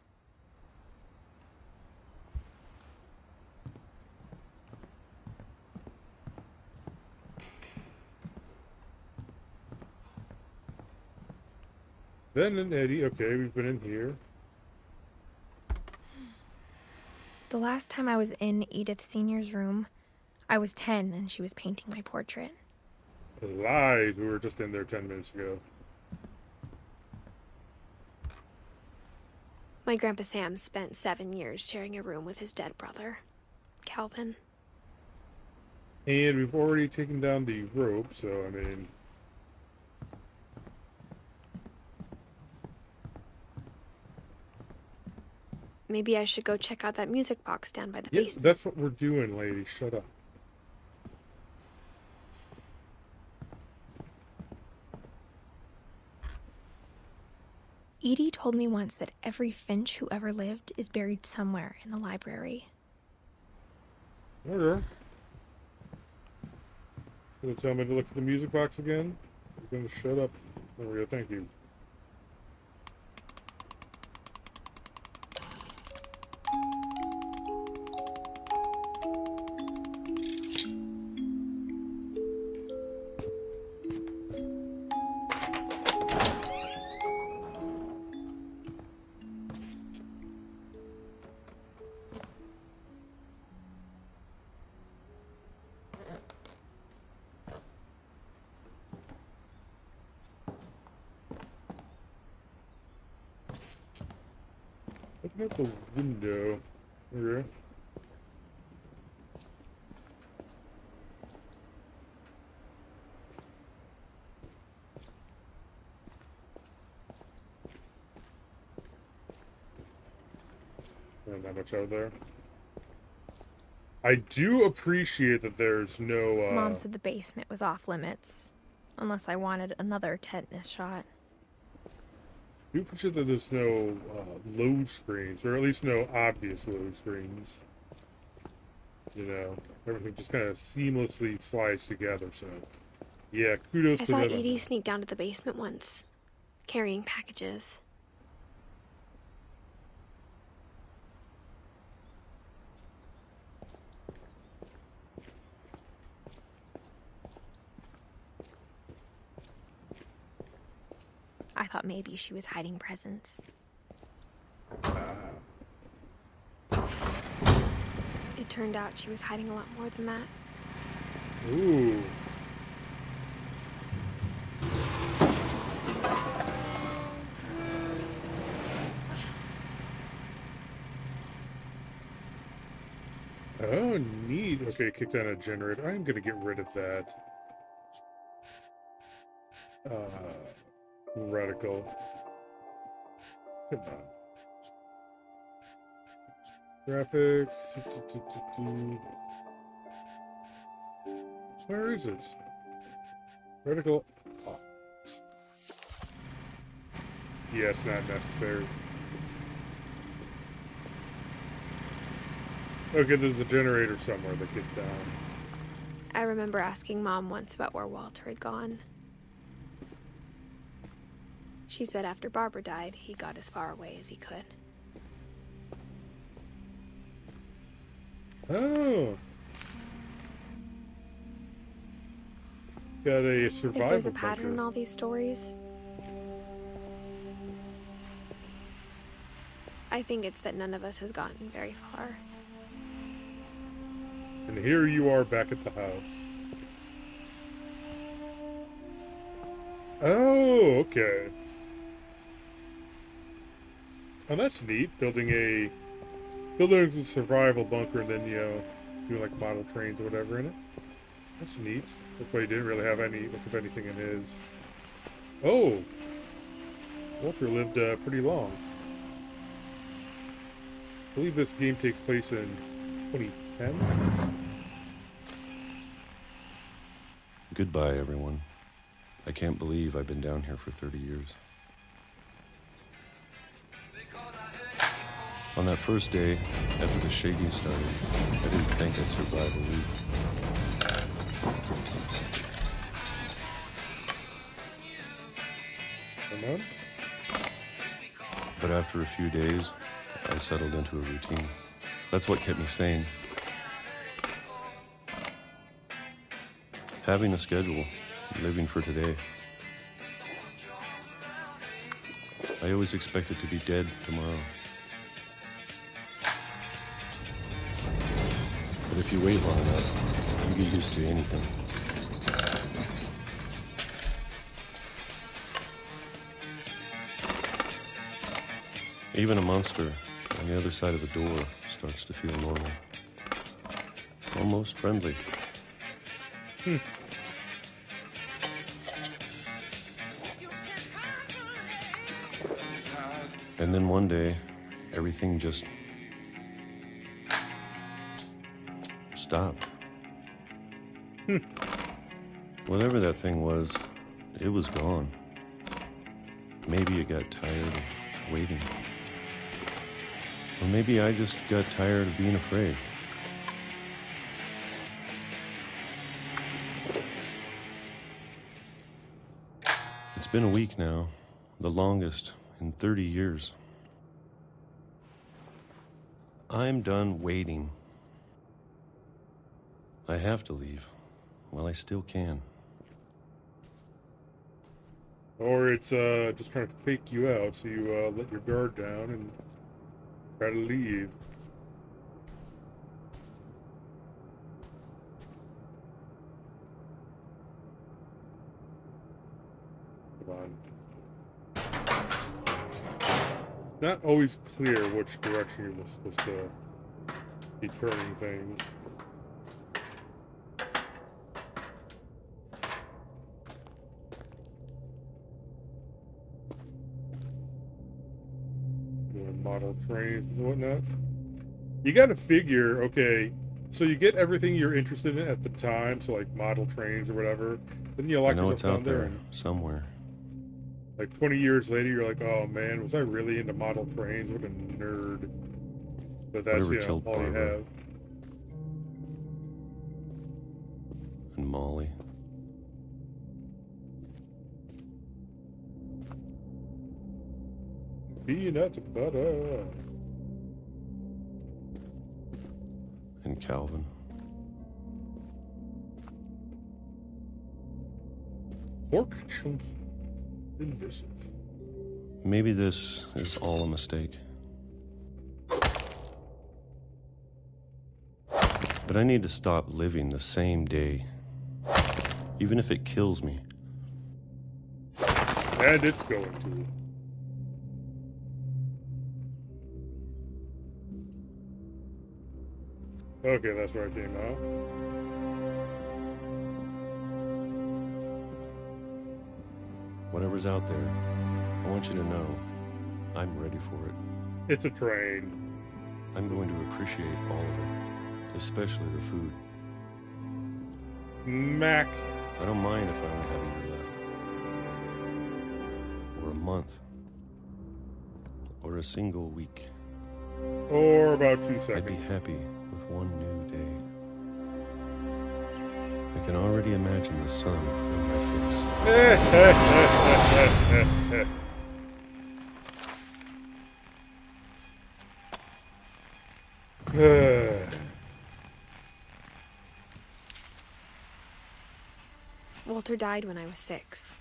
Ben and Eddie. Okay, we've been in here. The last time I was in Edith Sr.'s room, I was 10 and she was painting my portrait. Lies. We were just in there 10 minutes ago. My Grandpa Sam spent 7 years sharing a room with his dead brother, Calvin. And we've already taken down the rope, so I mean... Maybe I should go check out that music box down by the Yeah, basement. that's what we're doing, lady. Shut up. Edie told me once that every Finch who ever lived is buried somewhere in the library. Okay. Gonna tell me to look at the music box again? You're gonna shut up. There we go, thank you. Open up the window. There we go. Not much out there. I do appreciate that there's no, Mom said the basement was off limits, unless I wanted another tetanus shot. I do appreciate that there's no load screens, or at least no obvious load screens. You know, everything just kind of seamlessly slides together, so... Yeah, kudos I to saw them. Edie sneak down to the basement once, carrying packages. I thought maybe she was hiding presents. It turned out she was hiding a lot more than that. Ooh. Oh, neat. Okay, kick down a generator. I'm gonna get rid of that. Radical. Come on. Graphics. Where is it? Radical. Oh. Yes, not necessary. Okay, there's a generator somewhere that gets down. I remember asking Mom once about where Walter had gone. She said after Barbara died, he got as far away as he could. Oh. Got a survival If there's a bunker. pattern in all these stories, I think it's that none of us has gotten very far. And here you are back at the house. Oh, okay. Oh, that's neat. Building a survival bunker and then, you know, doing like model trains or whatever in it. That's neat. That's why he didn't really have much of anything in his. Oh! Walter lived pretty long. I believe this game takes place in 2010. Goodbye, everyone. I can't believe I've been down here for 30 years. On that first day, after the shaking started, I didn't think I'd survive a week. Come on. But after a few days, I settled into a routine. That's what kept me sane. Having a schedule, living for today. I always expected to be dead tomorrow. But if you wait long enough, you get used to anything. Even a monster on the other side of the door starts to feel normal. Almost friendly. And then one day, everything just stopped. Whatever that thing was, it was gone. Maybe it got tired of waiting. Or maybe I just got tired of being afraid. It's been a week now, the longest in 30 years. I'm done waiting. I have to leave. Well, I still can. Or it's just trying to fake you out, so you let your guard down and try to leave. Come on. Not always clear which direction you're supposed to be turning things. Model trains and whatnot. You gotta figure, okay, so you get everything you're interested in at the time, so like model trains or whatever, then you lock I know yourself it's down out there there and somewhere. like 20 years later you're like, oh man, was I really into model trains? What a nerd. But that's, Whatever you know, killed all you Barbara. have. And Molly. Peanut butter. And Calvin. Pork chunky. Delicious. Maybe this is all a mistake. But I need to stop living the same day. Even if it kills me. And it's going to. Okay, that's where I came out. Whatever's out there, I want you to know I'm ready for it. It's a train. I'm going to appreciate all of it, especially the food. Mac. I don't mind if I only have a year left. Or a month. Or a single week. Or about 2 seconds. I'd be happy with one new day. I can already imagine the sun on my face. Walter died when I was 6.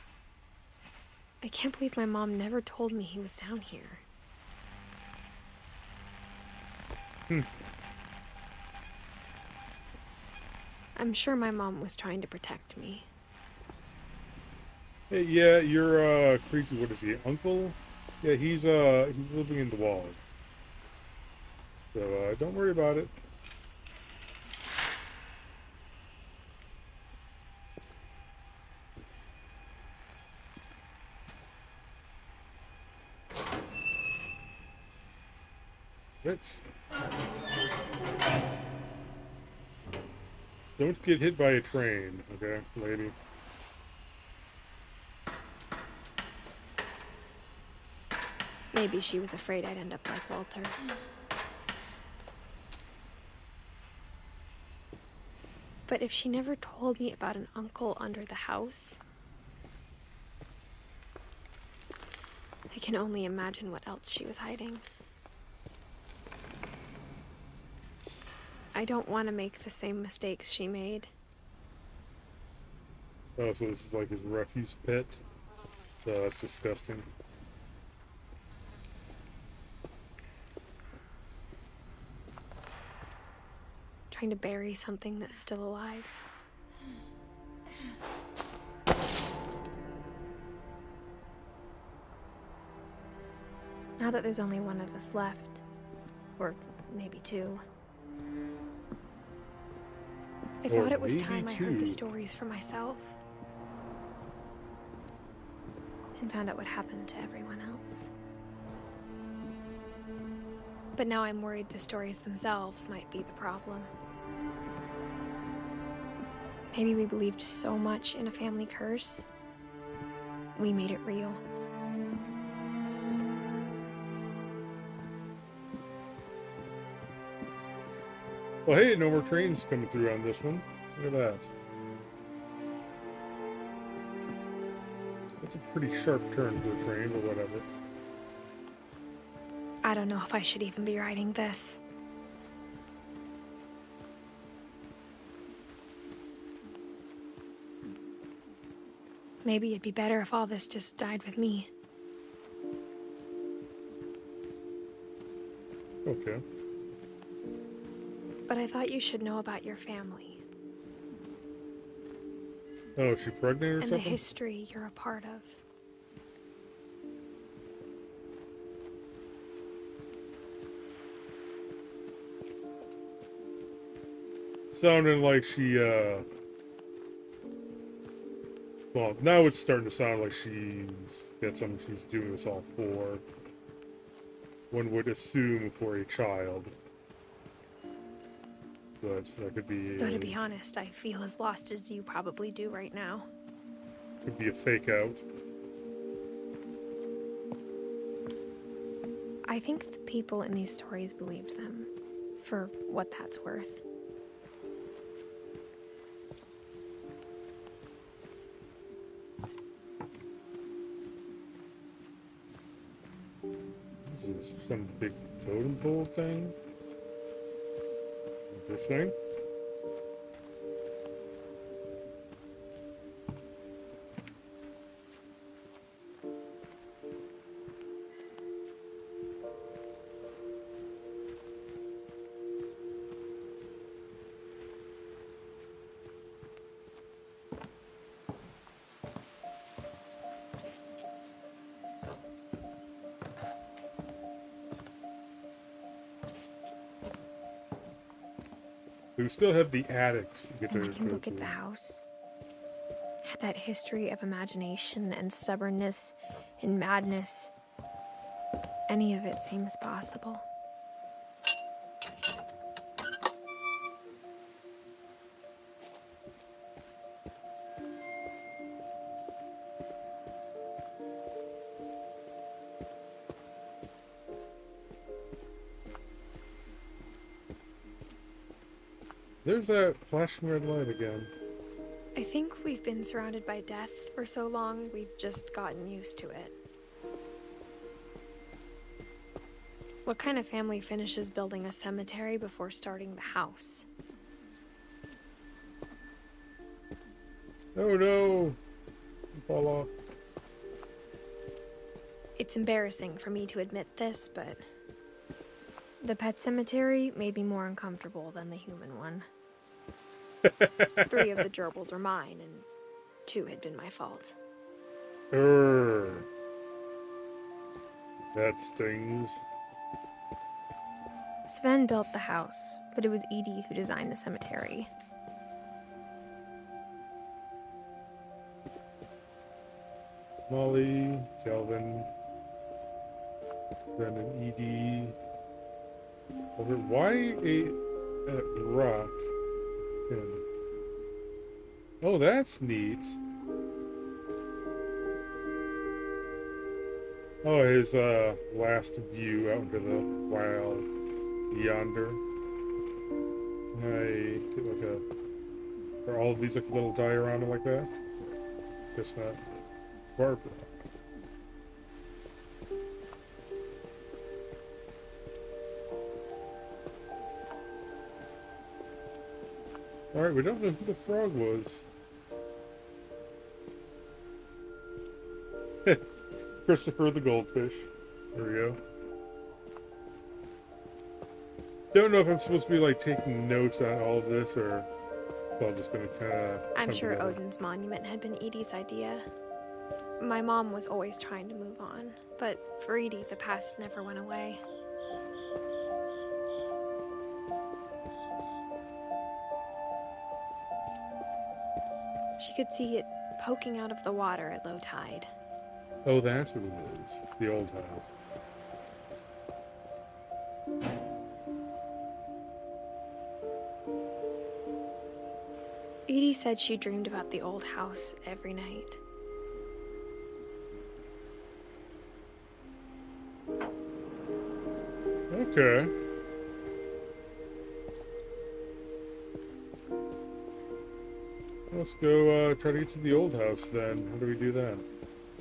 I can't believe my mom never told me he was down here. I'm sure my mom was trying to protect me. Hey, yeah, your crazy, what is he, uncle? Yeah, he's living in the walls. So don't worry about it. Bitch. Don't get hit by a train, okay, lady? Maybe she was afraid I'd end up like Walter. But if she never told me about an uncle under the house, I can only imagine what else she was hiding. I don't want to make the same mistakes she made. Oh, so this is like his refuse pit? Oh, that's disgusting. Trying to bury something that's still alive. Now that there's only one of us left, or maybe 2, I thought it was time I heard the stories for myself and found out what happened to everyone else. But now I'm worried the stories themselves might be the problem. Maybe we believed so much in a family curse, we made it real. Well, hey, no more trains coming through on this one. Look at that. That's a pretty sharp turn for a train, or whatever. I don't know if I should even be writing this. Maybe it'd be better if all this just died with me. Okay. But I thought you should know about your family. Oh, is she pregnant or and something? The history you're a part of. Sounding like she, well, now it's starting to sound like she's got something she's doing this all for. One would assume for a child. But that could be... Though to be honest, I feel as lost as you probably do right now. Could be a fake out. I think the people in these stories believed them, for what that's worth. Is this some big totem pole thing? Interesting. We still have the attics to get And to when you look at the house, had that history of imagination and stubbornness and madness, any of it seems possible. There's that flashing red light again. I think we've been surrounded by death for so long, we've just gotten used to it. What kind of family finishes building a cemetery before starting the house? Oh no! Fall off. It's embarrassing for me to admit this, but the pet cemetery made me more uncomfortable than the human one. 3 of the gerbils were mine, and 2 had been my fault. That stings. Sven built the house, but it was Edie who designed the cemetery. Molly, Calvin, Brendan, Edie. Why a rock? Oh, that's neat. Oh, his last view out into the wild yonder. Can I get like a... Are all of these like a little diorama like that? Guess not. Barbara. Alright, we don't know who the frog was. Christopher the goldfish. There we go. Don't know if I'm supposed to be like taking notes on all of this or it's all just gonna kinda... I'm sure Odin's monument had been Edie's idea. My mom was always trying to move on, but for Edie, the past never went away. She could see it poking out of the water at low tide. Oh, that's what it is. The old house. Edie said she dreamed about the old house every night. Okay. Let's go try to get to the old house then. How do we do that?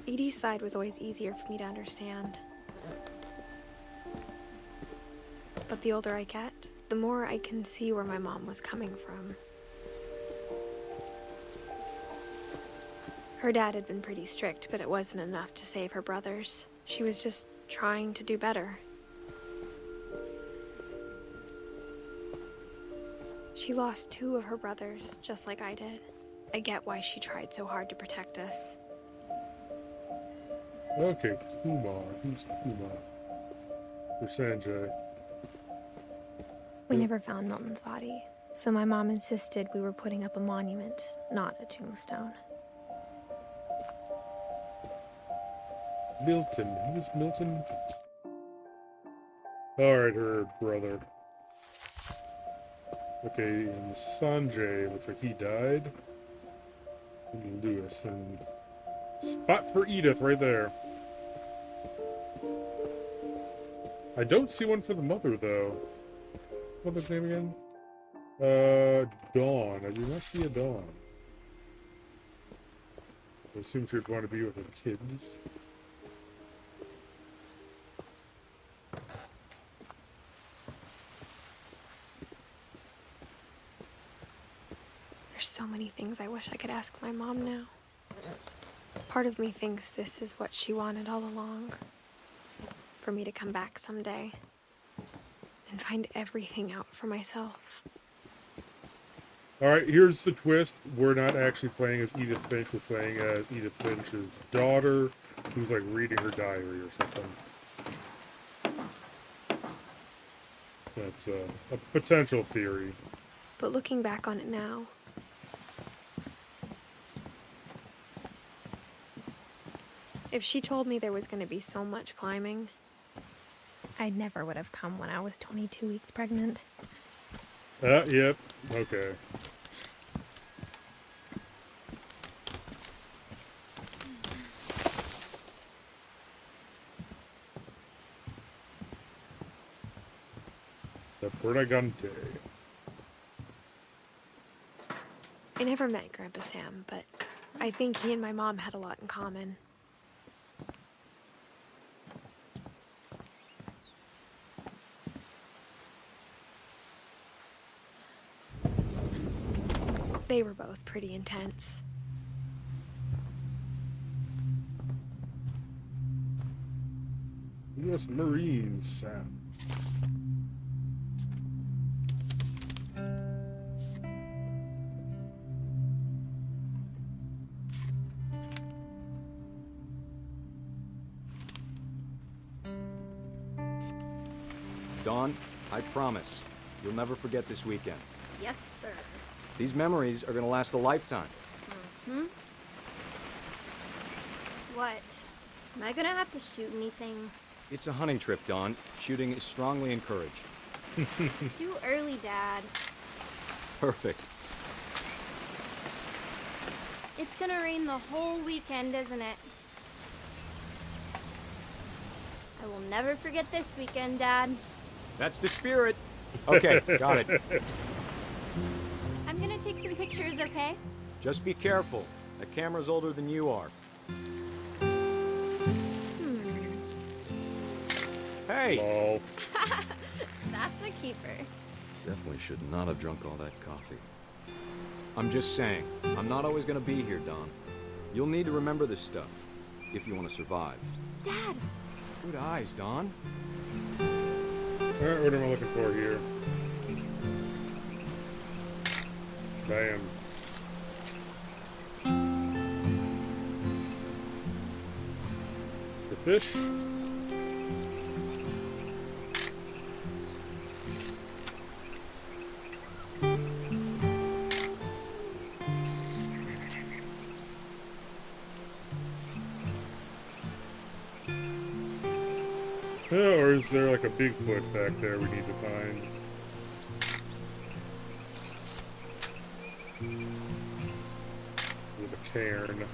Edie's side was always easier for me to understand. But the older I get, the more I can see where my mom was coming from. Her dad had been pretty strict, but it wasn't enough to save her brothers. She was just trying to do better. She lost 2 of her brothers, just like I did. I get why she tried so hard to protect us. Okay, Kumar. Who's Kumar? For Sanjay. We never found Milton's body, so my mom insisted we were putting up a monument, not a tombstone. Milton. Who is Milton? Alright, her brother. Okay, and Sanjay, looks like he died. And Lewis, and spot for Edith right there. I don't see one for the mother, though. What's the mother's name again? Dawn. I do not see a Dawn. I assume she'd want to be with her kids. There's so many things I wish I could ask my mom now. Part of me thinks this is what she wanted all along. For me to come back someday and find everything out for myself. Alright, here's the twist. We're not actually playing as Edith Finch, we're playing as Edith Finch's daughter, who's like reading her diary or something. That's a potential theory. But looking back on it now, if she told me there was going to be so much climbing, I never would have come when I was 22 weeks pregnant. Yep, okay. The Brigante. I never met Grandpa Sam, but I think he and my mom had a lot in common. They were both pretty intense. U.S. Marines. Dawn, I promise, you'll never forget this weekend. Yes, sir. These memories are gonna last a lifetime. Hmm? What? Am I gonna have to shoot anything? It's a hunting trip, Dawn. Shooting is strongly encouraged. It's too early, Dad. Perfect. It's gonna rain the whole weekend, isn't it? I will never forget this weekend, Dad. That's the spirit. Okay, got it. I'm gonna take some pictures, okay? Just be careful. The camera's older than you are. Hey! Lol. That's a keeper. Definitely should not have drunk all that coffee. I'm just saying, I'm not always gonna be here, Don. You'll need to remember this stuff, if you want to survive. Dad! Good eyes, Don. Alright, what am I looking for here? Bam. The fish. Oh, or is there like a Bigfoot back there we need to find? With a cairn.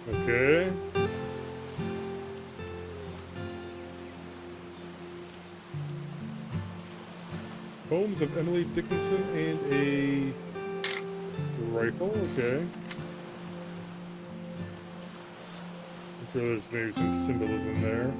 Okay. Poems of Emily Dickinson and a rifle, okay. I'm sure there's maybe some symbolism there.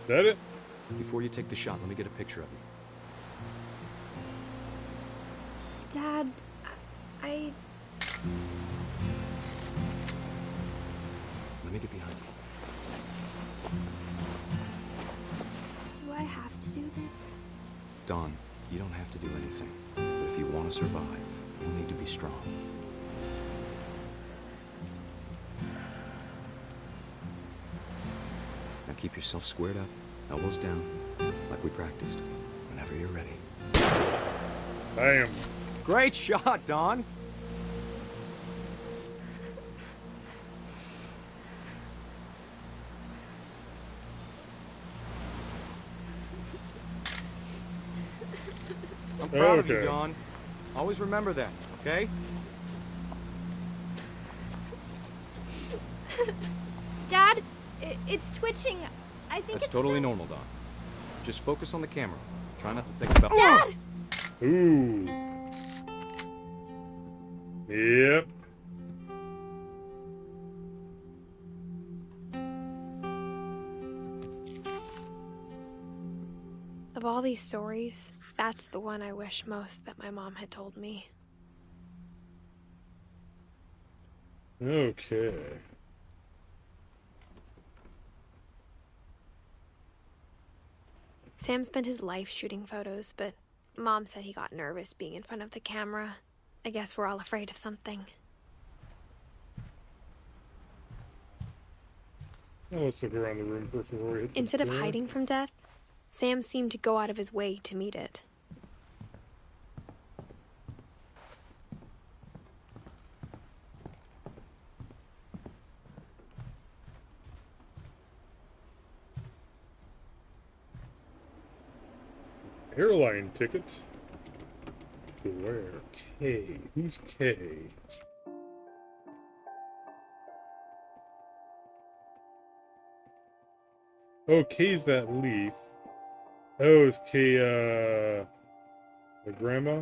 Is that it? Before you take the shot, let me get a picture of you. Dad, I... Let me get behind you. Do I have to do this? Dawn, you don't have to do anything. But if you want to survive, you'll need to be strong. Now keep yourself squared up, elbows down, like we practiced. Whenever you're ready. Bam. Great shot, Dawn! I'm proud of you, Dawn. Always remember that, okay? Dad, it's twitching. I think That's it's totally normal, Dawn. Just focus on the camera. Try not to think about... Dad! Ooh. Yep. Of all these stories, that's the one I wish most that my mom had told me. Okay. Sam spent his life shooting photos, but Mom said he got nervous being in front of the camera. I guess we're all afraid of something. Well, let's look around the room first before we hit the Instead of door. hiding from death, Sam seemed to go out of his way to meet it. Airline ticket. To where? K. Who's K? Oh, K's that leaf. Oh, is K, the grandma?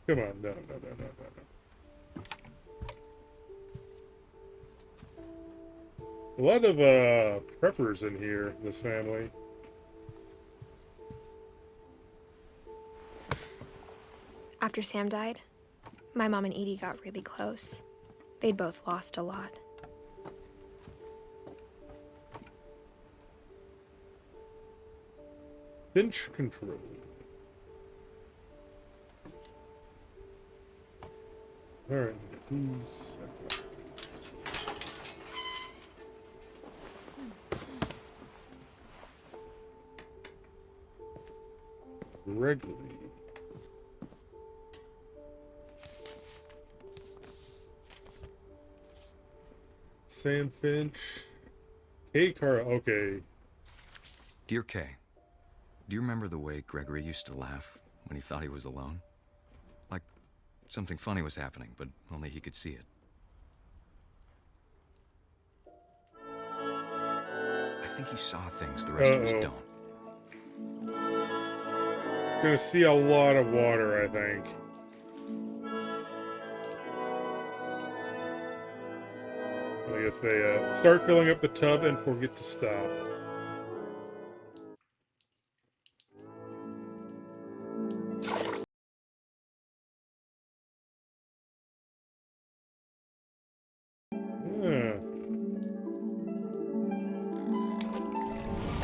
Come on, no. A lot of, preppers in here, this family. After Sam died, my mom and Edie got really close. They'd both lost a lot. Finch control. Alright, who's... Gregory. Sam Finch. K. Carl. Okay. Dear Kay, do you remember the way Gregory used to laugh when he thought he was alone? Like something funny was happening, but only he could see it. I think he saw things the rest of us don't. Gonna see a lot of water, I think. I guess they start filling up the tub and forget to stop.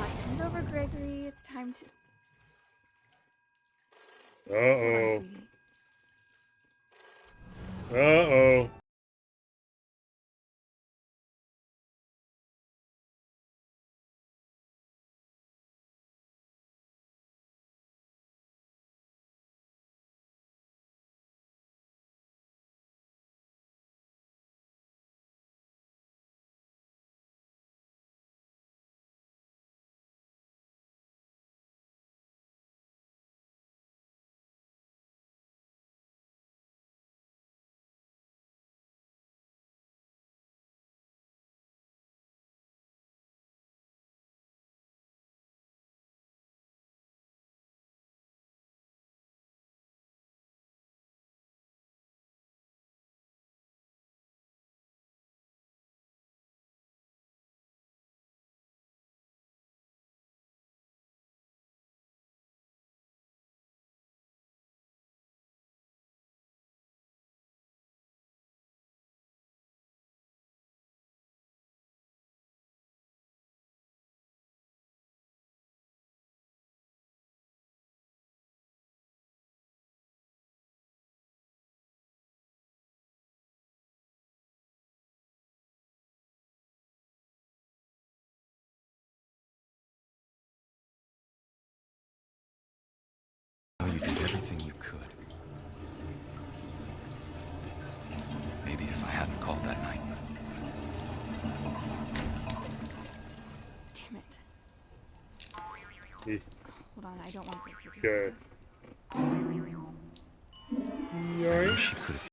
Hand over, Gregory. It's time to. Uh-oh. Uh-oh. Oh, you did everything you could. Maybe if I hadn't called that night. Damn it. Eh. Hold on, I don't want to repeat Okay. I wish you could have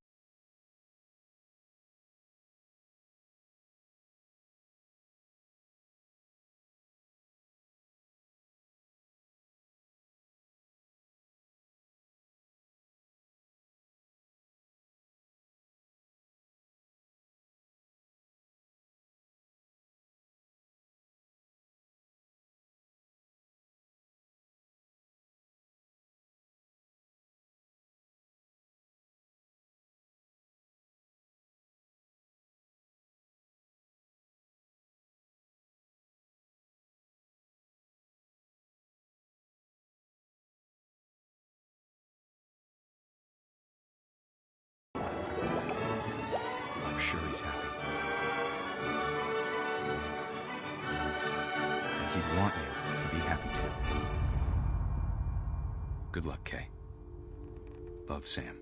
he'd want you to be happy too. Good luck, Kay. Love, Sam.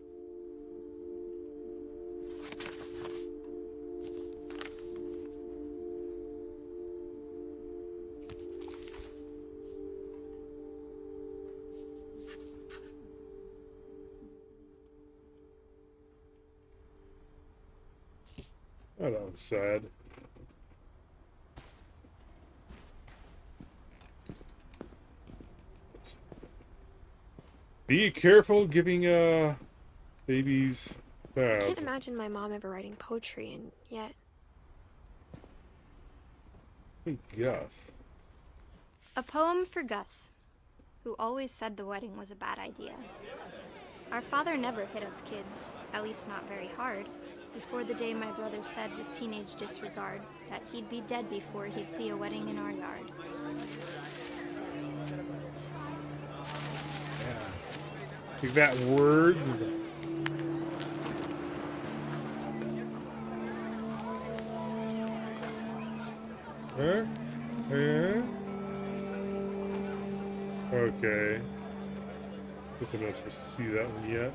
Oh, that was sad. Be careful giving babies I baths. can't imagine my mom ever writing poetry, and yet... Hey, Gus. A poem for Gus, who always said the wedding was a bad idea. Our father never hit us kids, at least not very hard, before the day my brother said with teenage disregard that he'd be dead before he'd see a wedding in our yard. Take that word. Huh? Huh? Okay. Guess I'm not supposed to see that one yet.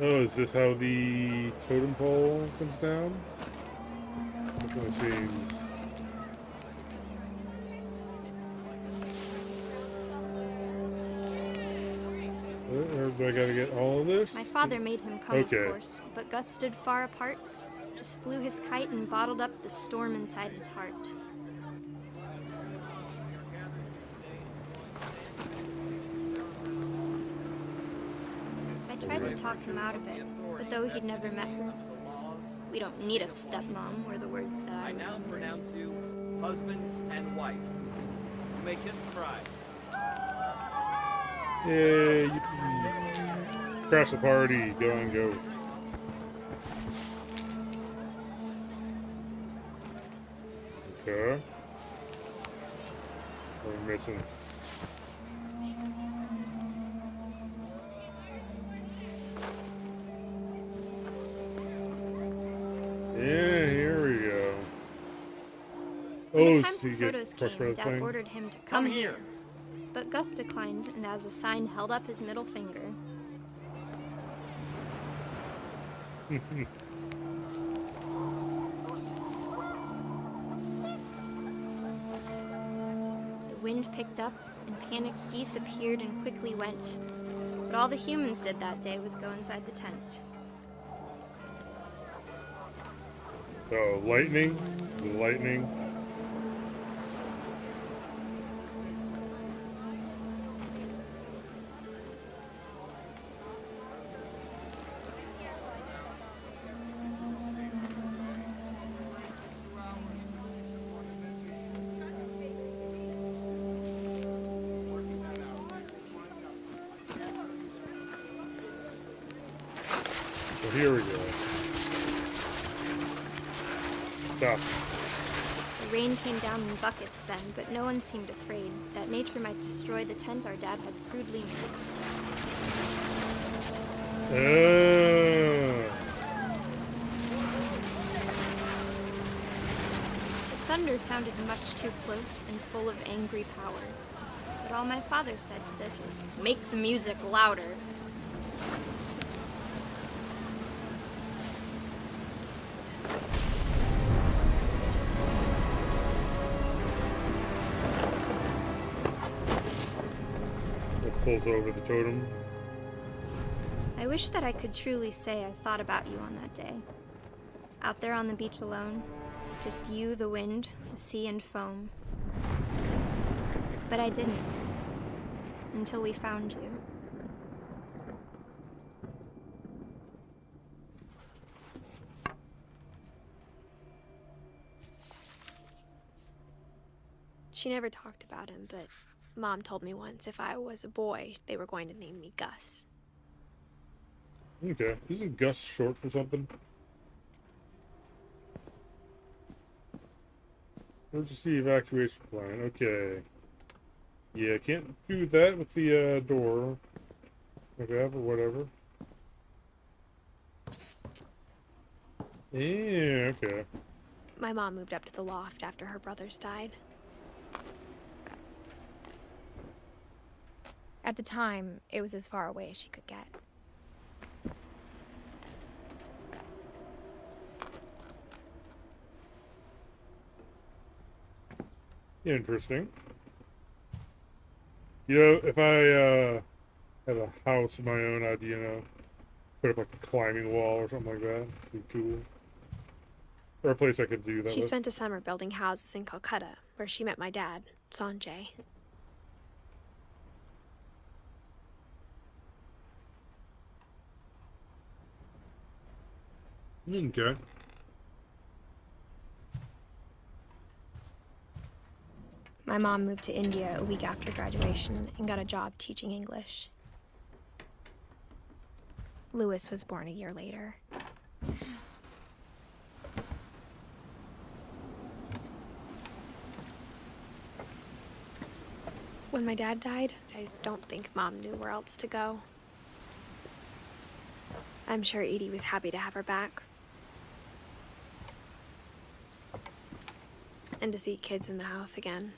Oh, is this how the totem pole comes down? Which one seems... Everybody gotta get all of this? My father made him come, Okay. of course, but Gus stood far apart, just flew his kite and bottled up the storm inside his heart. I tried to talk him out of it, but though he'd never met her, we don't need a stepmom, were the words that I now pronounce you husband and wife. You may kiss the bride. Yay, yippee. Crash the party, go and go. Okay. What are we missing? Yeah, here we go. When the Oh, time so for you get photos crushed by came, the Dad plane? ordered him to come here. But Gus declined, and as a sign held up his middle finger. The wind picked up, and panicked geese appeared and quickly went. But all the humans did that day was go inside the tent. Oh, lightning? The lightning? So here we go. Stop. The rain came down in buckets then, but no one seemed afraid that nature might destroy the tent our dad had crudely made. The thunder sounded much too close and full of angry power. But all my father said to this was, "Make the music louder." It pulls over the totem. I wish that I could truly say I thought about you on that day. Out there on the beach alone, just you, the wind, the sea, and foam. But I didn't. Until we found you. She never talked about him, but Mom told me once if I was a boy, they were going to name me Gus. Okay. Isn't Gus short for something? Emergency evacuation plan. Okay. Yeah, can't do that with the door. Whatever. Yeah, okay. My mom moved up to the loft after her brothers died. At the time, it was as far away as she could get. Interesting. You know, if I had a house of my own, I'd, put up like a climbing wall or something like that. It'd be cool. Or a place I could do that She with. spent a summer building houses in Calcutta, where she met my dad, Sanjay. Okay. My mom moved to India a week after graduation and got a job teaching English. Louis was born a year later. When my dad died, I don't think Mom knew where else to go. I'm sure Edie was happy to have her back. And to see kids in the house again.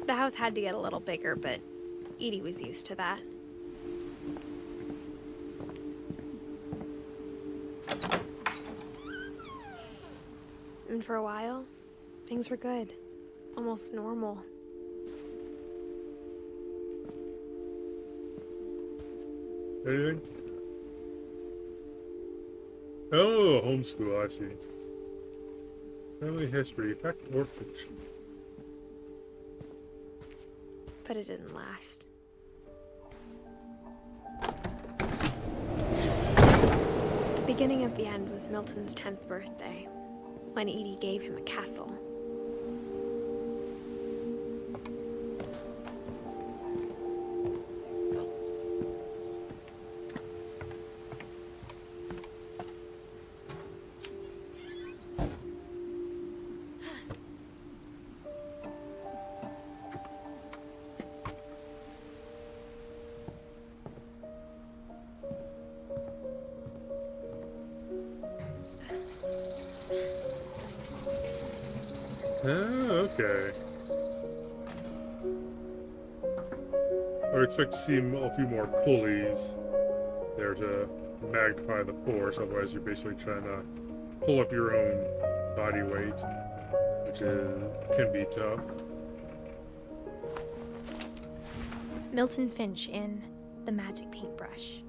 The house had to get a little bigger, but Edie was used to that. And for a while, things were good. Almost normal. Anything? Oh, homeschool, I see. Family history, fact or fiction. But it didn't last. The beginning of the end was Milton's 10th birthday, when Edie gave him a castle. Oh, okay. I would expect to see a few more pulleys there to magnify the force, otherwise you're basically trying to pull up your own body weight, which can be tough. Milton Finch in The Magic Paintbrush.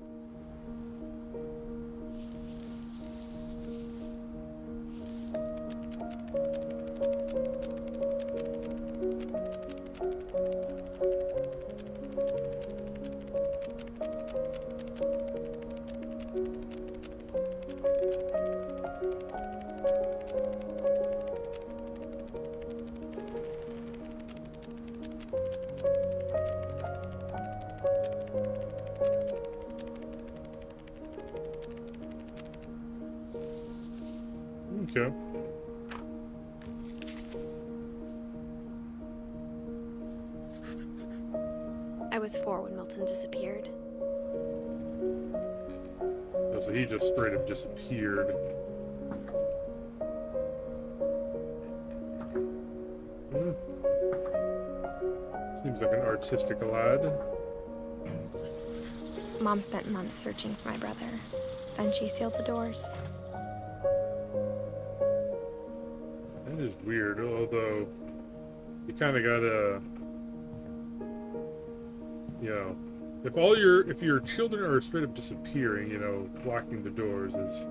Okay. I was 4 when Milton disappeared. Oh, so he just straight up disappeared. Seems like an artistic lad. Mom spent months searching for my brother. Then she sealed the doors. That is weird, although you kind of gotta, if your children are straight up disappearing, locking the doors is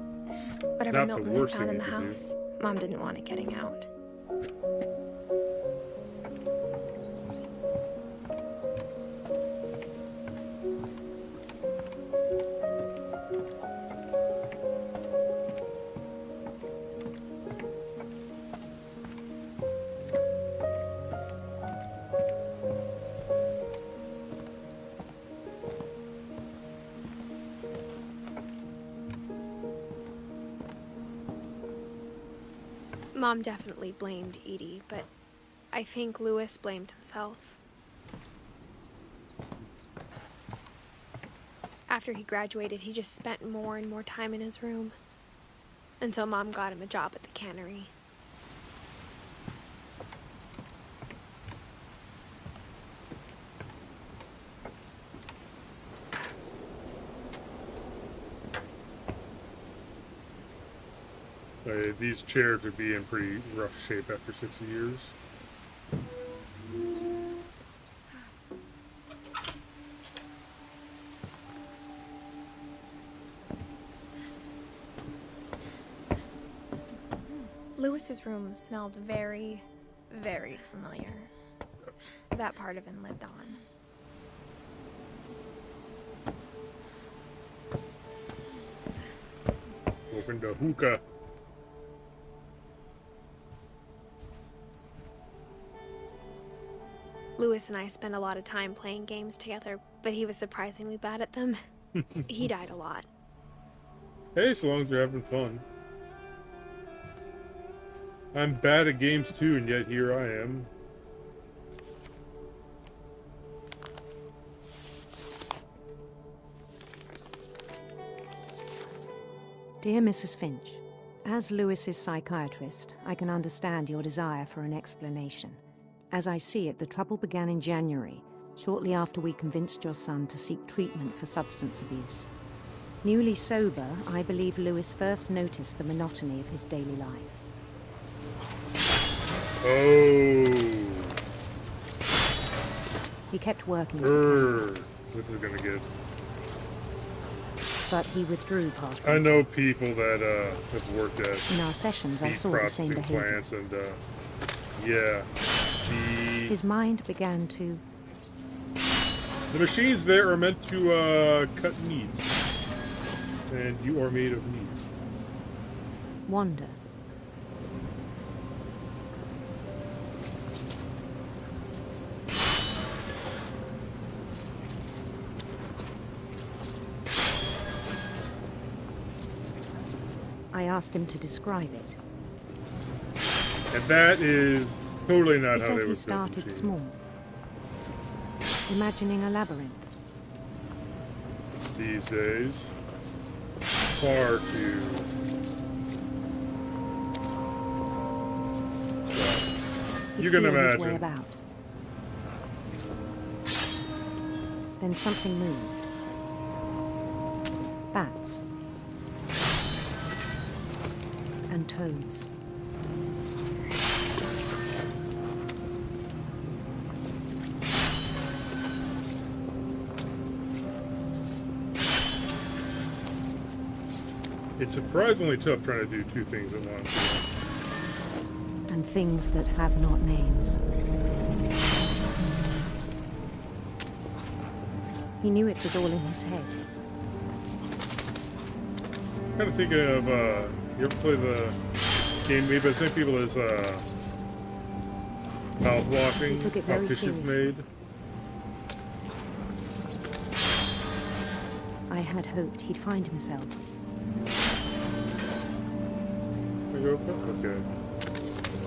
Whatever not the Milton had worst found thing in you the could house, Mom didn't want it getting out. Mom definitely blamed Edie, but I think Louis blamed himself. After he graduated, he just spent more and more time in his room, until Mom got him a job at the cannery. These chairs would be in pretty rough shape after 60 years. Louis's room smelled very, very familiar. That part of him lived on. Open the hookah. Louis and I spent a lot of time playing games together, but he was surprisingly bad at them. He died a lot. Hey, so long as you're having fun. I'm bad at games too, and yet here I am. Dear Mrs. Finch, as Louis's psychiatrist, I can understand your desire for an explanation. As I see it, the trouble began in January, shortly after we convinced your son to seek treatment for substance abuse. Newly sober, I believe Louis first noticed the monotony of his daily life. Oh. He kept working. This is gonna get... But he withdrew part of I himself. know people that have worked at In our sessions, I meat saw the same processing behavior. plants, and yeah, His mind began to... the machines there are meant to cut meat, and you are made of meat. wander. I asked him to describe it. And that is totally not He how said they he would build started machines. small, imagining a labyrinth. These days, far too... He'd You can feel his imagine. way about. Then something moved. Bats. And toads. It's surprisingly tough trying to do two things at once. And things that have not names. He knew it was all in his head. Kind of thinking of, you ever play the game made by the same people as, mouthwashing? He took it How very fish is seriously. made? I had hoped he'd find himself. Can I go up there? Okay.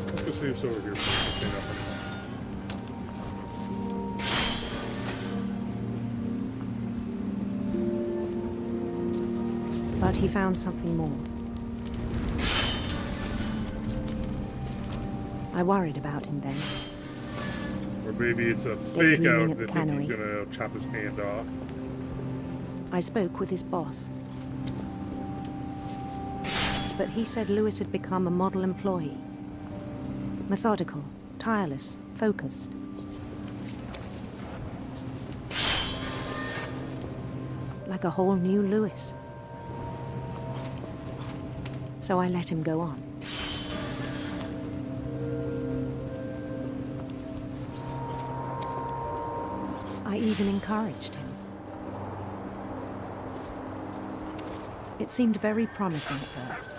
Let's go see what's over here. Okay, nothing. But he found something more. I worried about him then. Or maybe it's a fake Daydreaming out at the that think he's cannery. gonna chop his hand off. I spoke with his boss. But he said Louis had become a model employee. Methodical, tireless, focused. Like a whole new Louis. So I let him go on. I even encouraged him. It seemed very promising at first.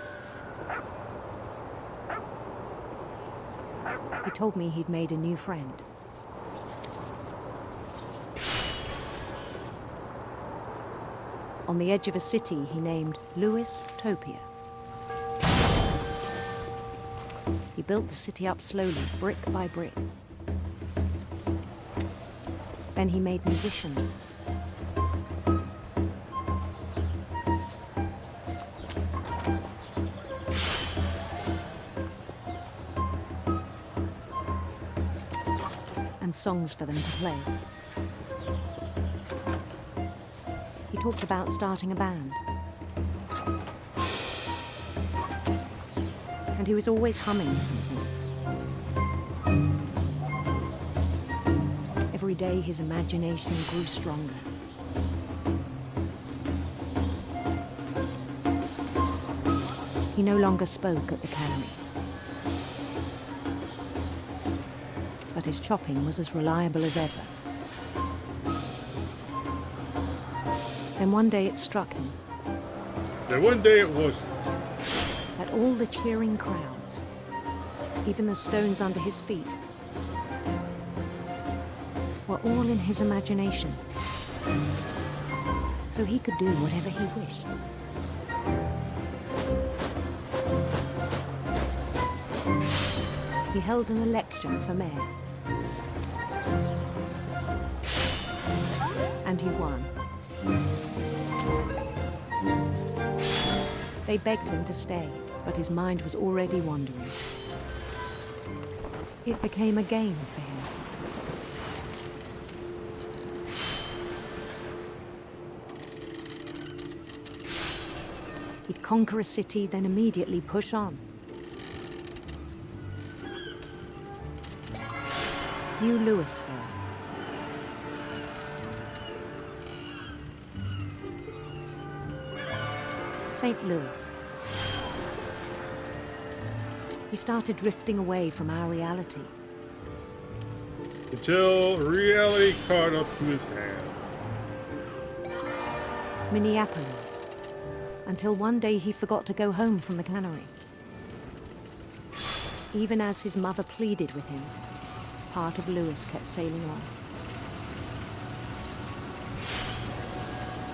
He told me he'd made a new friend. On the edge of a city he named Louis Topia. He built the city up slowly, brick by brick. Then he made musicians. And songs for them to play. He talked about starting a band. And he was always humming something. Every day his imagination grew stronger. He no longer spoke at the cannery. But his chopping was as reliable as ever. Then one day it struck him. Then one day it wasn't. That all the cheering crowds, even the stones under his feet, were all in his imagination. So he could do whatever he wished. He held an election for mayor. And he won. They begged him to stay, but his mind was already wandering. It became a game for him. He'd conquer a city, then immediately push on. New Louisville. St. Louis. He started drifting away from our reality. Until reality caught up to his hand. Minneapolis. Until one day he forgot to go home from the cannery. Even as his mother pleaded with him, part of Louis kept sailing on.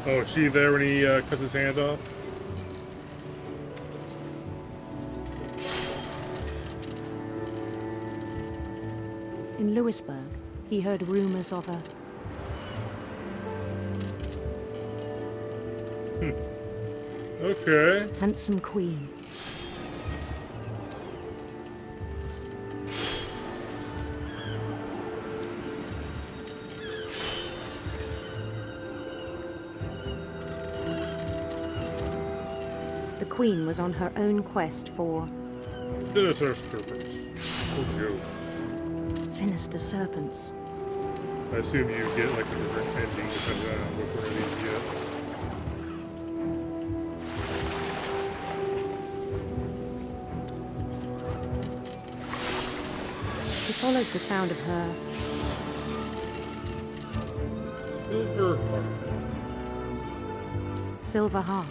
Oh, is she there when he cuts his hand off? In Louisburg, he heard rumors of a... Okay. handsome queen. The queen was on her own quest for... sinister serpents. Let's go. sinister serpents. I assume you get like a different ending depending on which one of these you get. He followed the sound of her Silver harp. silver harp.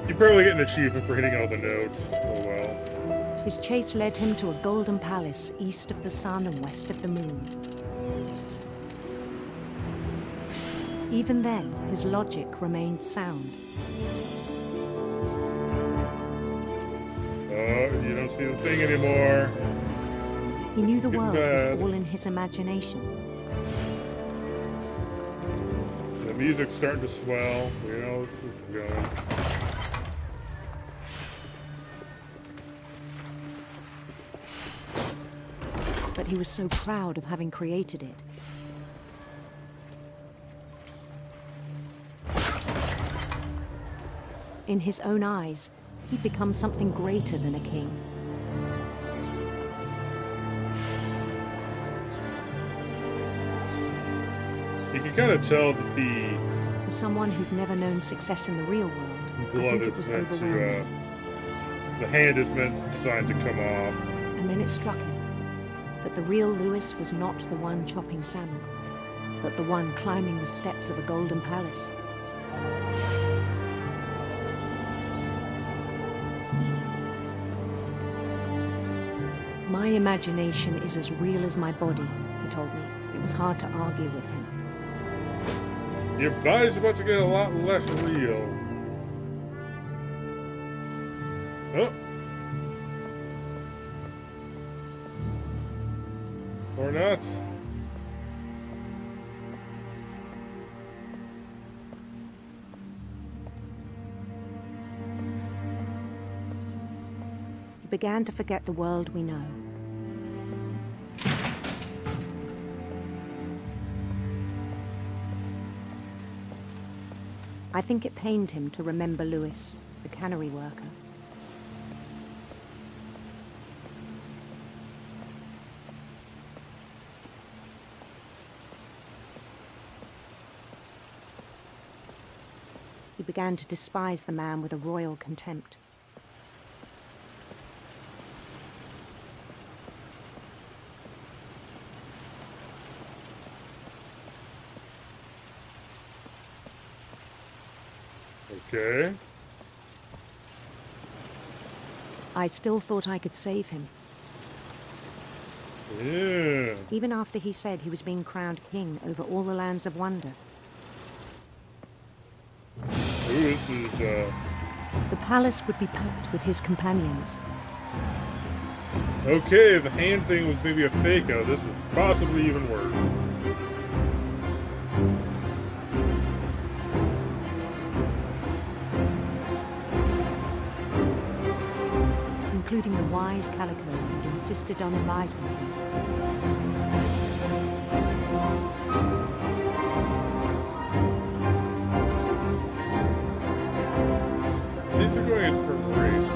You probably get an achievement for hitting all the notes. Oh well. His chase led him to a golden palace east of the sun and west of the moon. Even then, his logic remained sound. Oh, you don't see the thing anymore. He knew the Getting world was bad. all in his imagination. The music's starting to swell. You know, this is going. But he was so proud of having created it. In his own eyes, he'd become something greater than a king. You can kind of tell that the For someone who'd never known success in the real world, I glove think it is was meant to, overwhelming. the hand is designed to come off. And then it struck him that the real Louis was not the one chopping salmon, but the one climbing the steps of a golden palace. My imagination is as real as my body, told me. It was hard to argue with him. Your body's about to get a lot less real. Oh. Or not. He began to forget the world we know. I think it pained him to remember Lewis, the cannery worker. He began to despise the man with a royal contempt. Okay. I still thought I could save him. Yeah. Even after he said he was being crowned king over all the lands of wonder. Ooh, this is, The palace would be packed with his companions. Okay, the hand thing was maybe a fake out. This is possibly even worse. Including the wise Calico who'd insisted on advising him. These are going in for a race.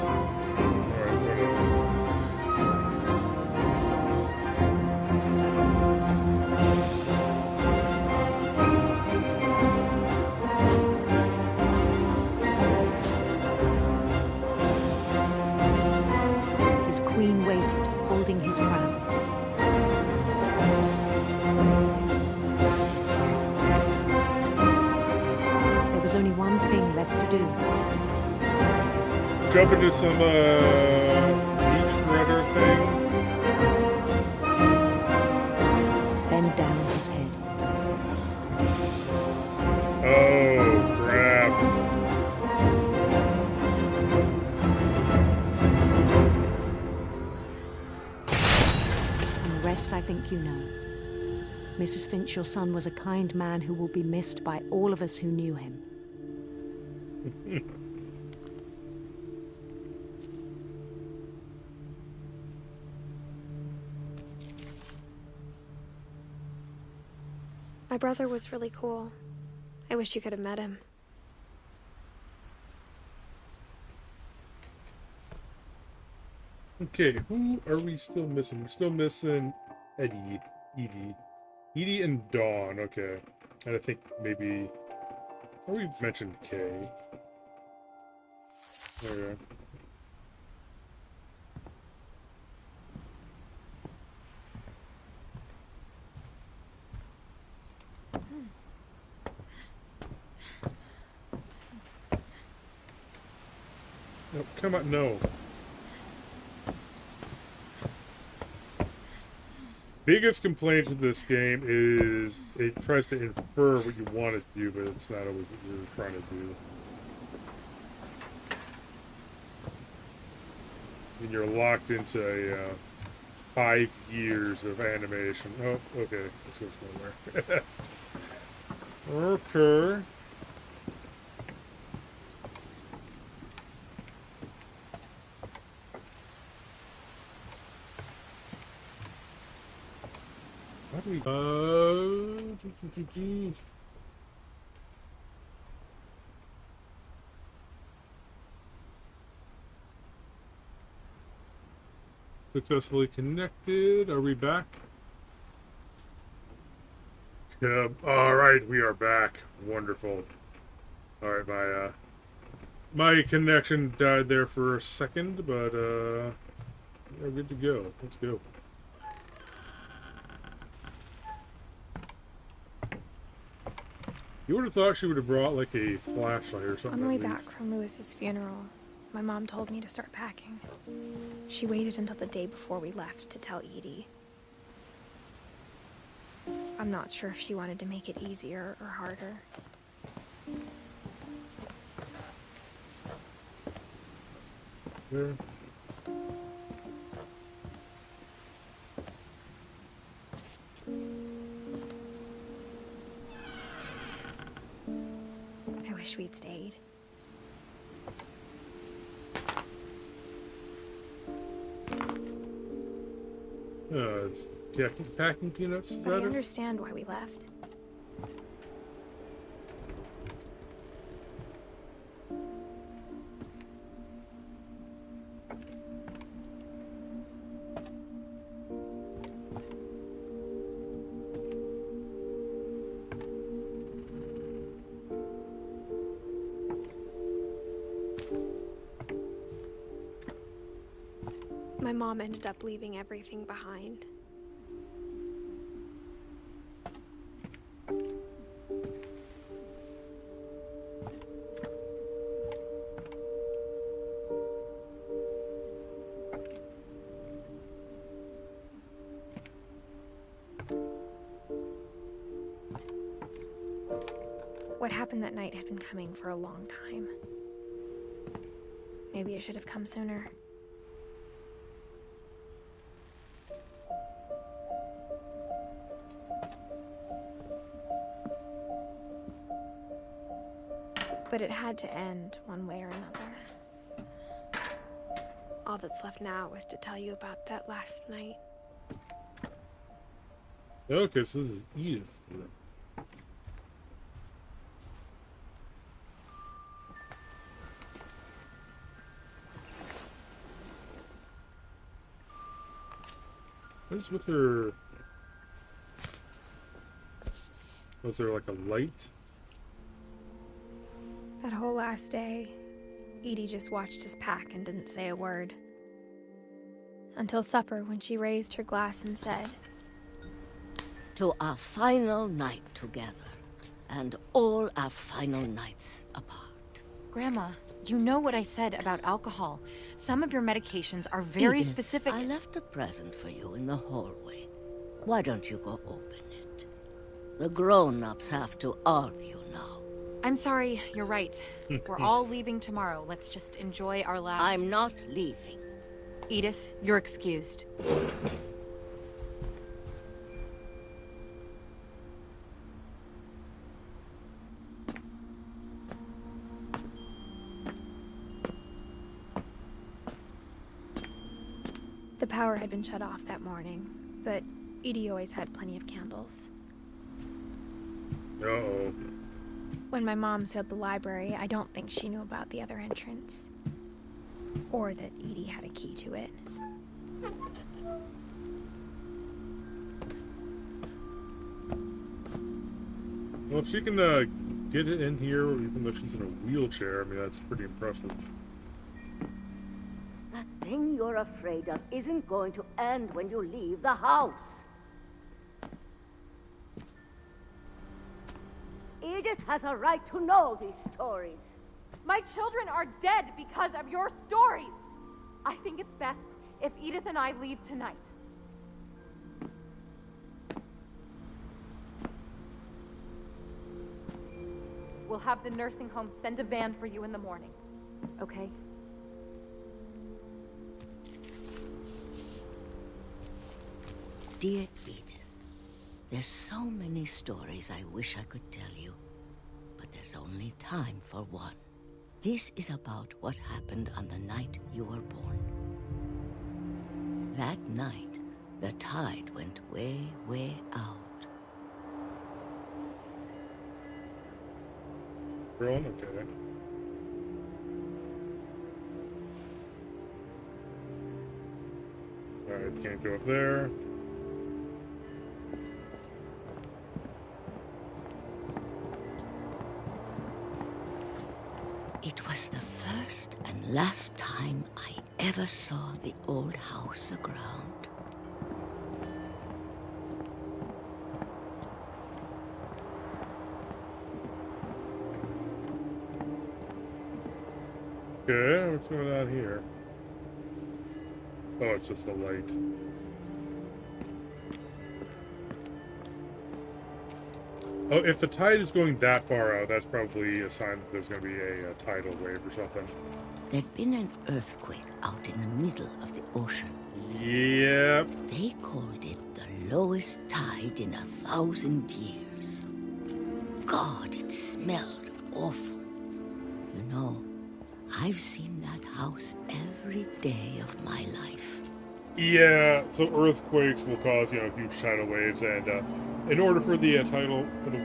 Alright, whatever. His queen waited, holding his crown. There was only one thing left to do. Jump into some, beach rudder thing. Bend down his head. Oh, crap. And the rest I think you know. Mrs. Finch, your son was a kind man who will be missed by all of us who knew him. My brother was really cool. I wish you could have met him. Okay, who are we still missing? We're still missing Edie and Dawn, okay. And I think maybe... Oh, we mentioned Kay. There we go. No, come on, no. Biggest complaint with this game is it tries to infer what you want it to do, but it's not always what you're trying to do. And you're locked into a 5 years of animation. Oh, okay. Let's go somewhere. Okay. How do we... Successfully connected. Are we back? Yeah. All right, we are back. Wonderful. All right, my connection died there for a second, but we're good to go. Let's go. You would have thought she would have brought like a flashlight or something. On the way back from Lewis's funeral, my mom told me to start packing. She waited until the day before we left to tell Edie. I'm not sure if she wanted to make it easier or harder. Yeah. I wish we'd stayed. It's packing peanuts, is But I that it? understand why we left. My mom ended up leaving everything behind. What happened that night had been coming for a long time. Maybe it should have come sooner. But it had to end one way or another. All that's left now was to tell you about that last night. Okay, so this is Edith. What is with her? Was there like a light? That whole last day, Edie just watched us pack and didn't say a word. Until supper, when she raised her glass and said, "To our final night together, and all our final nights apart." Grandma, you know what I said about alcohol. Some of your medications are very Edith, specific. I left a present for you in the hallway. Why don't you go open it? The grown-ups have to argue now. I'm sorry, you're right. We're all leaving tomorrow. Let's just enjoy our last... I'm not leaving. Edith, you're excused. the power had been shut off that morning, but Edie always had plenty of candles. Uh-oh. When my mom sealed the library, I don't think she knew about the other entrance. Or that Edie had a key to it. Well, if she can get it in here, even though she's in a wheelchair, I mean, that's pretty impressive. That thing you're afraid of isn't going to end when you leave the house. Edith has a right to know these stories. My children are dead because of your stories. I think it's best if Edith and I leave tonight. We'll have the nursing home send a van for you in the morning, okay? Dear Edith, there's so many stories I wish I could tell you, but there's only time for one. This is about what happened on the night you were born. That night, the tide went way, way out. Rolling, okay. Alright, can't go up there. It was the first and last time I ever saw the old house aground. Okay, what's going on here? Oh, it's just a light. Oh, if the tide is going that far out, that's probably a sign that there's going to be a tidal wave or something. There'd been an earthquake out in the middle of the ocean. Yep. They called it the lowest tide in 1,000 years. God, it smelled awful. You know, I've seen that house every day of my life. Yeah, so earthquakes will cause, huge tidal waves, and in order for the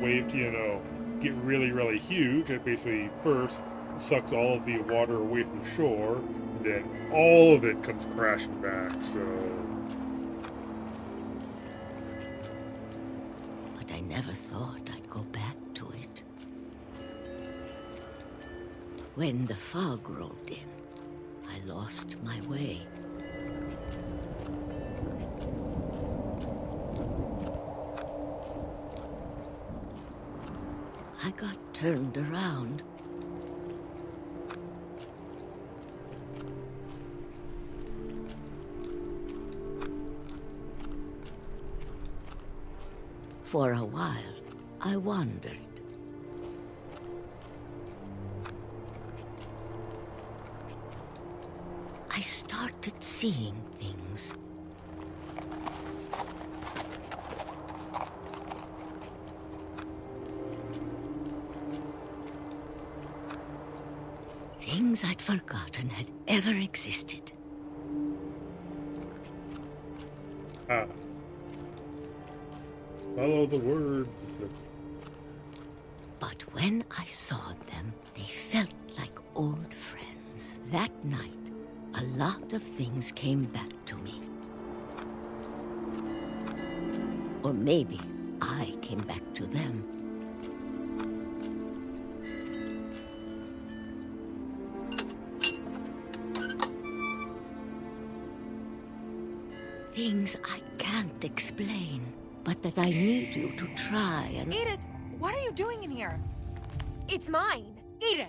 wave to, get really, really huge, it basically first sucks all of the water away from shore, and then all of it comes crashing back, so... But I never thought I'd go back to it. When the fog rolled in, I lost my way. I got turned around. For a while, I wandered. I started seeing things. Things I'd forgotten had ever existed. Ah. Follow the words. But when I saw them, they felt like old friends. That night, a lot of things came back to me. Or maybe I came back to them. Things I can't explain, but that I need you to try and... Edith, what are you doing in here? It's mine. Edith!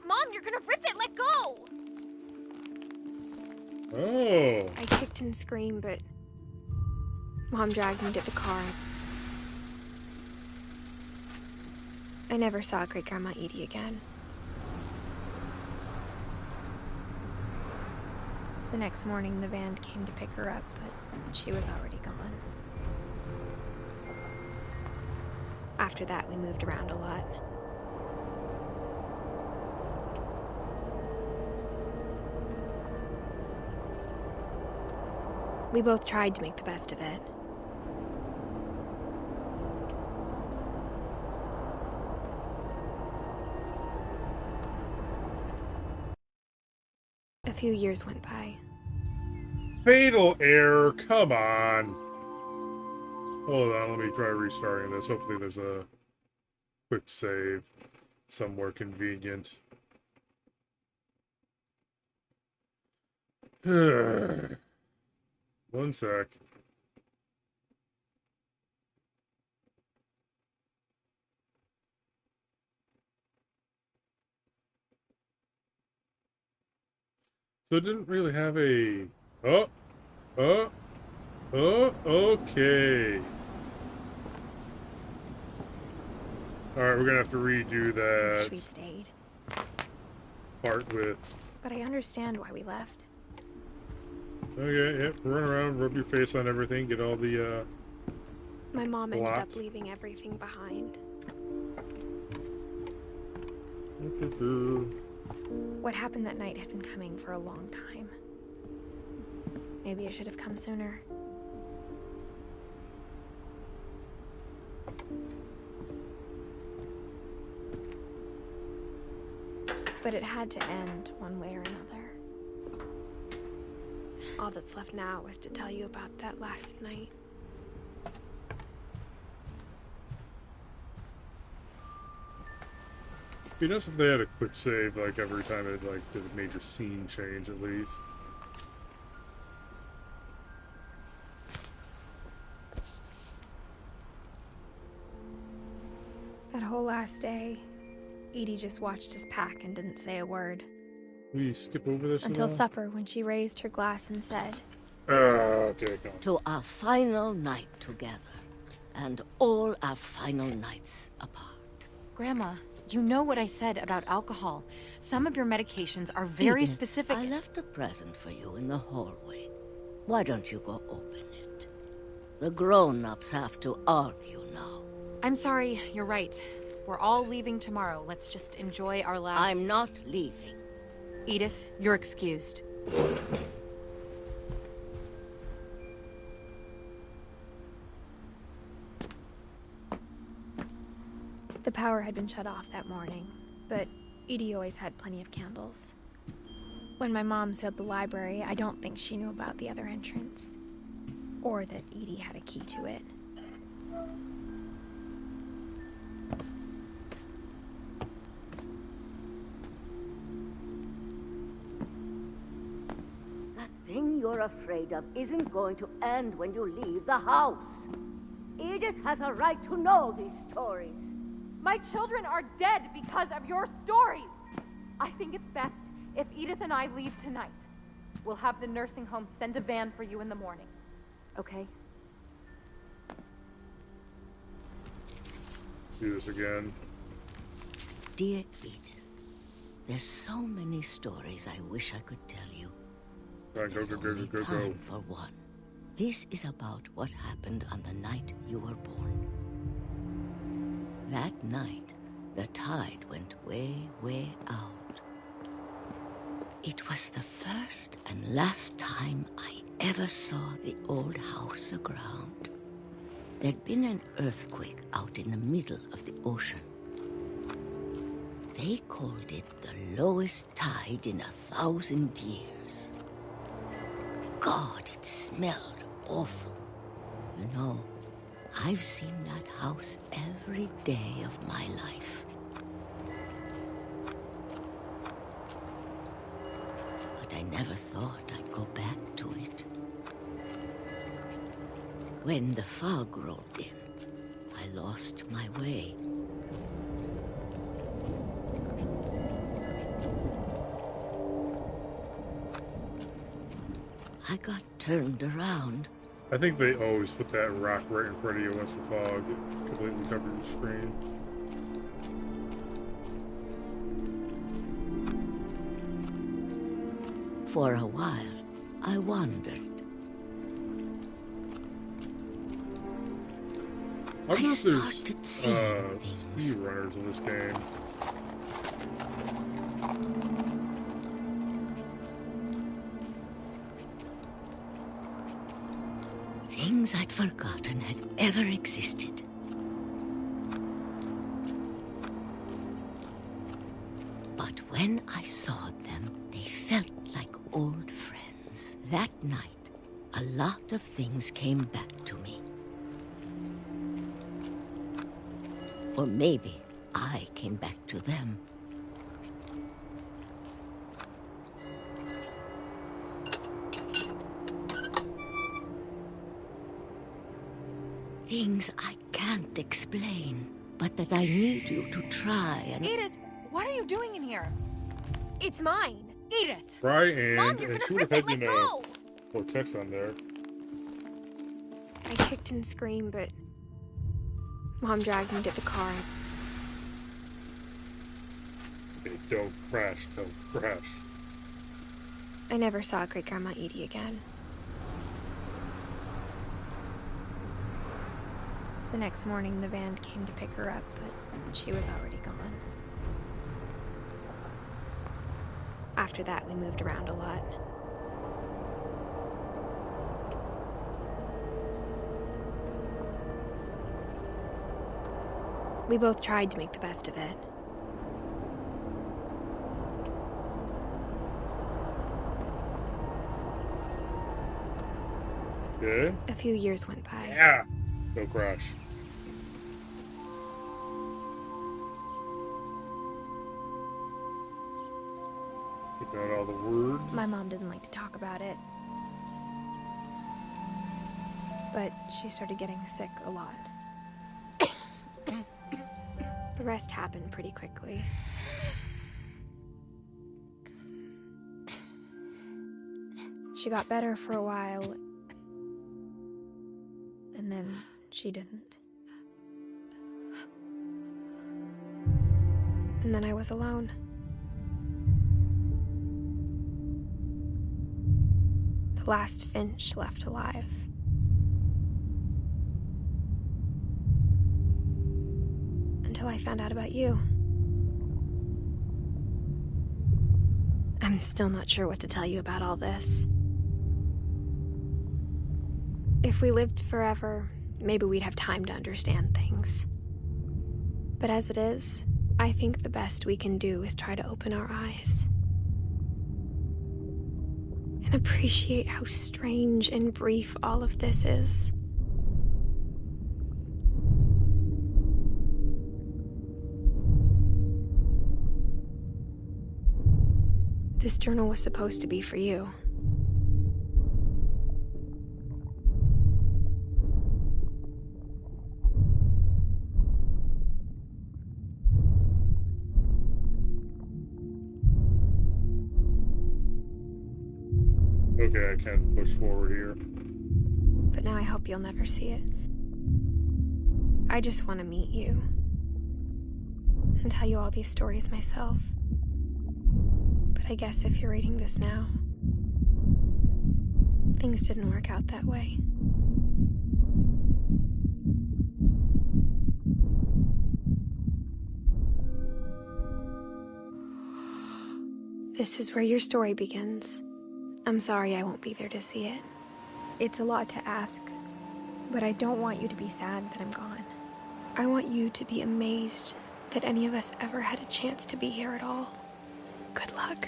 Mom, you're gonna rip it! Let go! Oh. I kicked and screamed, but Mom dragged me to the car. I never saw Great-Grandma Edie again. The next morning, the van came to pick her up, but she was already gone. After that, we moved around a lot. We both tried to make the best of it. A few years went by. Fatal error, come on. Hold on, let me try restarting this. Hopefully there's a quick save somewhere convenient. One sec. So it didn't really have a... okay. Alright, we're gonna have to redo that. I wish we'd stayed. Part with... But I understand why we left. Okay, yep, run around, rub your face on everything, get all the, My mom ended blocks. up leaving everything behind. What happened that night had been coming for a long time. Maybe it should have come sooner. But it had to end one way or another. All that's left now is to tell you about that last night. Be nice if they had a quick save, like, every time it, like, did a major scene change, at least. That whole last day, Edie just watched us pack and didn't say a word. We skip over this Until at all? supper, when she raised her glass and said, Okay, come on. To our final night together. and all our final nights apart. Grandma, you know what I said about alcohol. Some of your medications are very Edith, specific. I left a present for you in the hallway. Why don't you go open it? The grown-ups have to argue now. I'm sorry, you're right. We're all leaving tomorrow. Let's just enjoy our last... I'm not leaving. Edith, you're excused. The power had been shut off that morning, but Edie always had plenty of candles. When my mom sealed the library, I don't think she knew about the other entrance, or that Edie had a key to it. That thing you're afraid of isn't going to end when you leave the house. Edith has a right to know these stories. My children are dead because of your stories. I think it's best if Edith and I leave tonight. We'll have the nursing home send a van for you in the morning. Okay? Do this again. Dear Edith, there's so many stories I wish I could tell you. Right, There's only time for one. This is about what happened on the night you were born. That night, the tide went way, way out. It was the first and last time I ever saw the old house aground. There'd been an earthquake out in the middle of the ocean. They called it the lowest tide in 1,000 years. God, it smelled awful. You know, I've seen that house every day of my life. But I never thought I'd go back to it. When the fog rolled in, I lost my way. I got turned around. I think they always put that rock right in front of you once the fog completely covered your screen. For a while, I wandered. I wonder if started there's seeing things. speedrunners in this game. Things I'd forgotten had ever existed. But when I saw them, they felt like old friends. That night, a lot of things came back to me. Or maybe I came back to them. Things I can't explain, but that I need you to try and... Edith, what are you doing in here? It's mine. Edith! Try and... Mom, you're and gonna she would rip have it, had, let go! little text on there. I kicked and screamed, but Mom dragged me to the car. Okay, don't crash, don't crash. I never saw Great Grandma Edie again. The next morning, the van came to pick her up, but she was already gone. After that, we moved around a lot. We both tried to make the best of it. Good? A few years went by. Yeah! Don't crash. Put down all the words. My mom didn't like to talk about it. But she started getting sick a lot. The rest happened pretty quickly. She got better for a while, and then she didn't. And then I was alone. The last Finch left alive. Until I found out about you. I'm still not sure what to tell you about all this. If we lived forever, maybe we'd have time to understand things. But as it is, I think the best we can do is try to open our eyes. And appreciate how strange and brief all of this is. This journal was supposed to be for you. Okay, I can push forward here. But now I hope you'll never see it. I just want to meet you. And tell you all these stories myself. But I guess if you're reading this now, things didn't work out that way. This is where your story begins. I'm sorry I won't be there to see it. It's a lot to ask, but I don't want you to be sad that I'm gone. I want you to be amazed that any of us ever had a chance to be here at all. Good luck.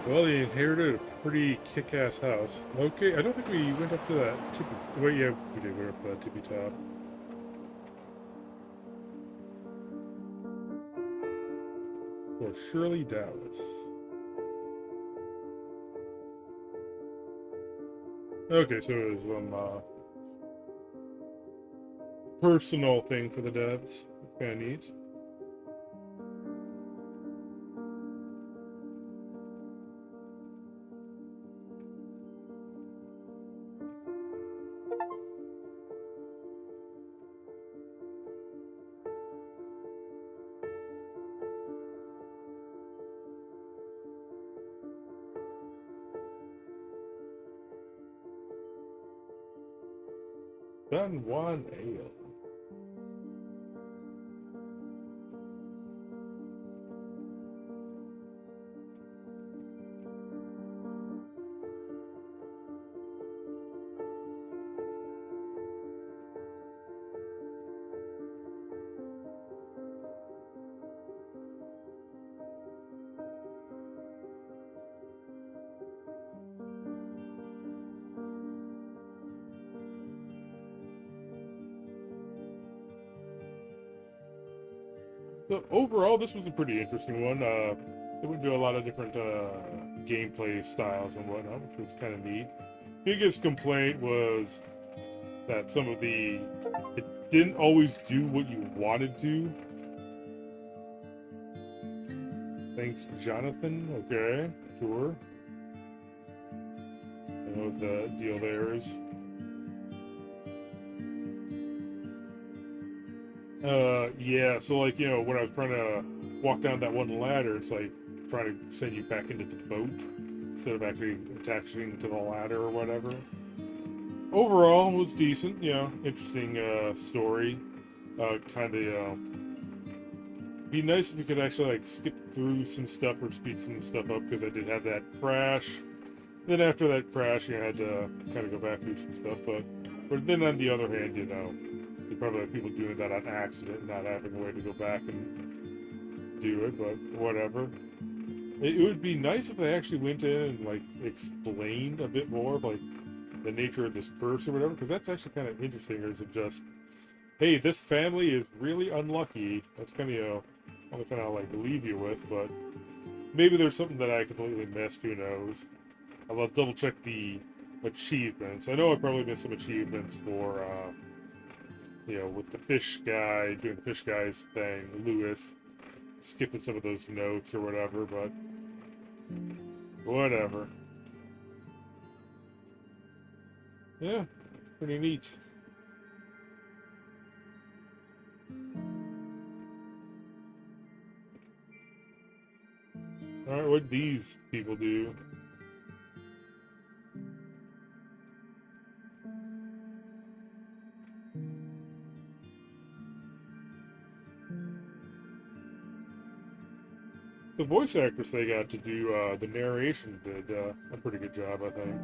Well, he inherited a pretty kick-ass house. Okay, I don't think we went up to that tippy... Wait, yeah, we did go up to that tippy top. For Shirley Dallas. Okay, so it was some personal thing for the devs. Kind of neat. Done one ale. So overall, this was a pretty interesting one. It would do a lot of different gameplay styles and whatnot, which was kind of neat. Biggest complaint was that some of it didn't always do what you wanted to. Thanks, Jonathan. Okay, sure. I know what the deal there is. Yeah, so like, you know, when I was trying to walk down that one ladder, it's like trying to send you back into the boat instead of actually attaching to the ladder or whatever. Overall, it was decent, you know, interesting story. Kind of, be nice if you could actually like skip through some stuff or speed some stuff up, because I did have that crash. Then after that crash, you had to kind of go back through some stuff, but then on the other hand, you know, you probably have people doing that on accident, not having a way to go back and do it, but whatever. It would be nice if they actually went in and like explained a bit more of like the nature of this curse or whatever, because that's actually kind of interesting. Or is it just, hey, this family is really unlucky? That's kind of, you know, I'm kind of like leave you with, but maybe there's something that I completely missed. Who knows? I'll double check the achievements. I know I probably missed some achievements for, you know, with the fish guy, doing the fish guy's thing, Lewis, skipping some of those notes or whatever, but whatever. Yeah, pretty neat. Alright, what these people do? The voice actress they got to do the narration did a pretty good job, I think.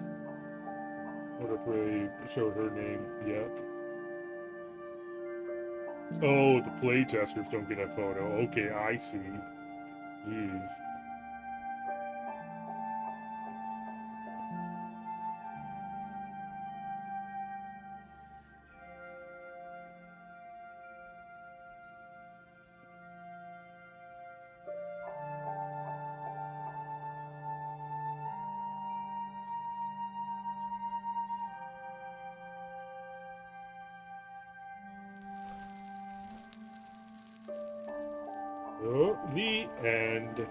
I wonder if they showed her name yet. Oh, the playtesters don't get a photo. Okay, I see. Jeez. Oh, the end.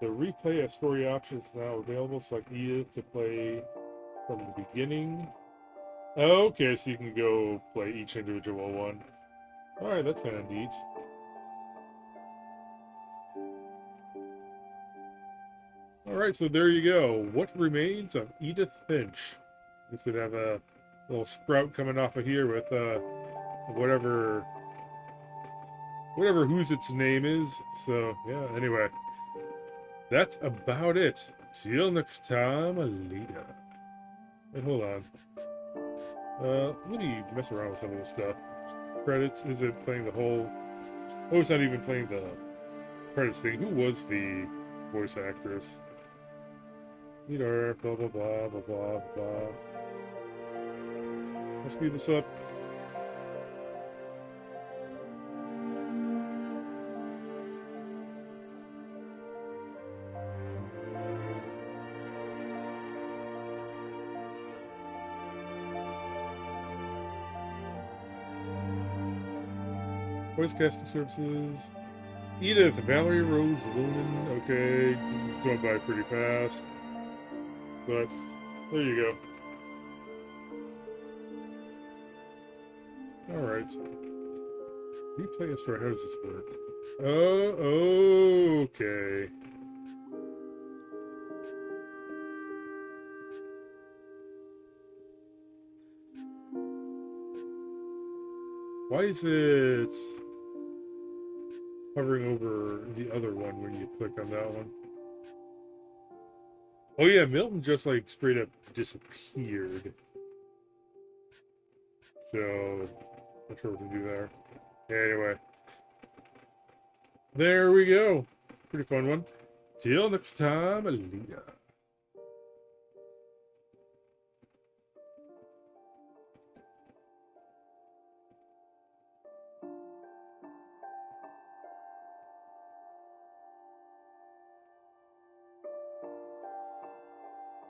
The replay as story option is now available. Select Edith to play from the beginning. Okay, so you can go play each individual one. Alright, that's kind of neat. Alright, so there you go. What Remains of Edith Finch. We should have a little sprout coming off of here with whatever whose its name is. So yeah, anyway. That's about it. Till next time, Alita. Wait, hold on. Let me mess around with some of this stuff. Credits, is it playing the whole... Oh, it's not even playing the credits thing. Who was the voice actress? Blah, blah, blah, blah, blah, blah, blah. Let's speed this up. Voice casting services. Edith, Valerie Rose Lunan. Okay, it's going by pretty fast. But there you go. Alright. Replay is for how does this work? Oh, okay. Why is it hovering over the other one when you click on that one? Oh yeah, Milton just like straight up disappeared. So, not sure what to do there. Anyway. There we go. Pretty fun one. Till next time, Alita.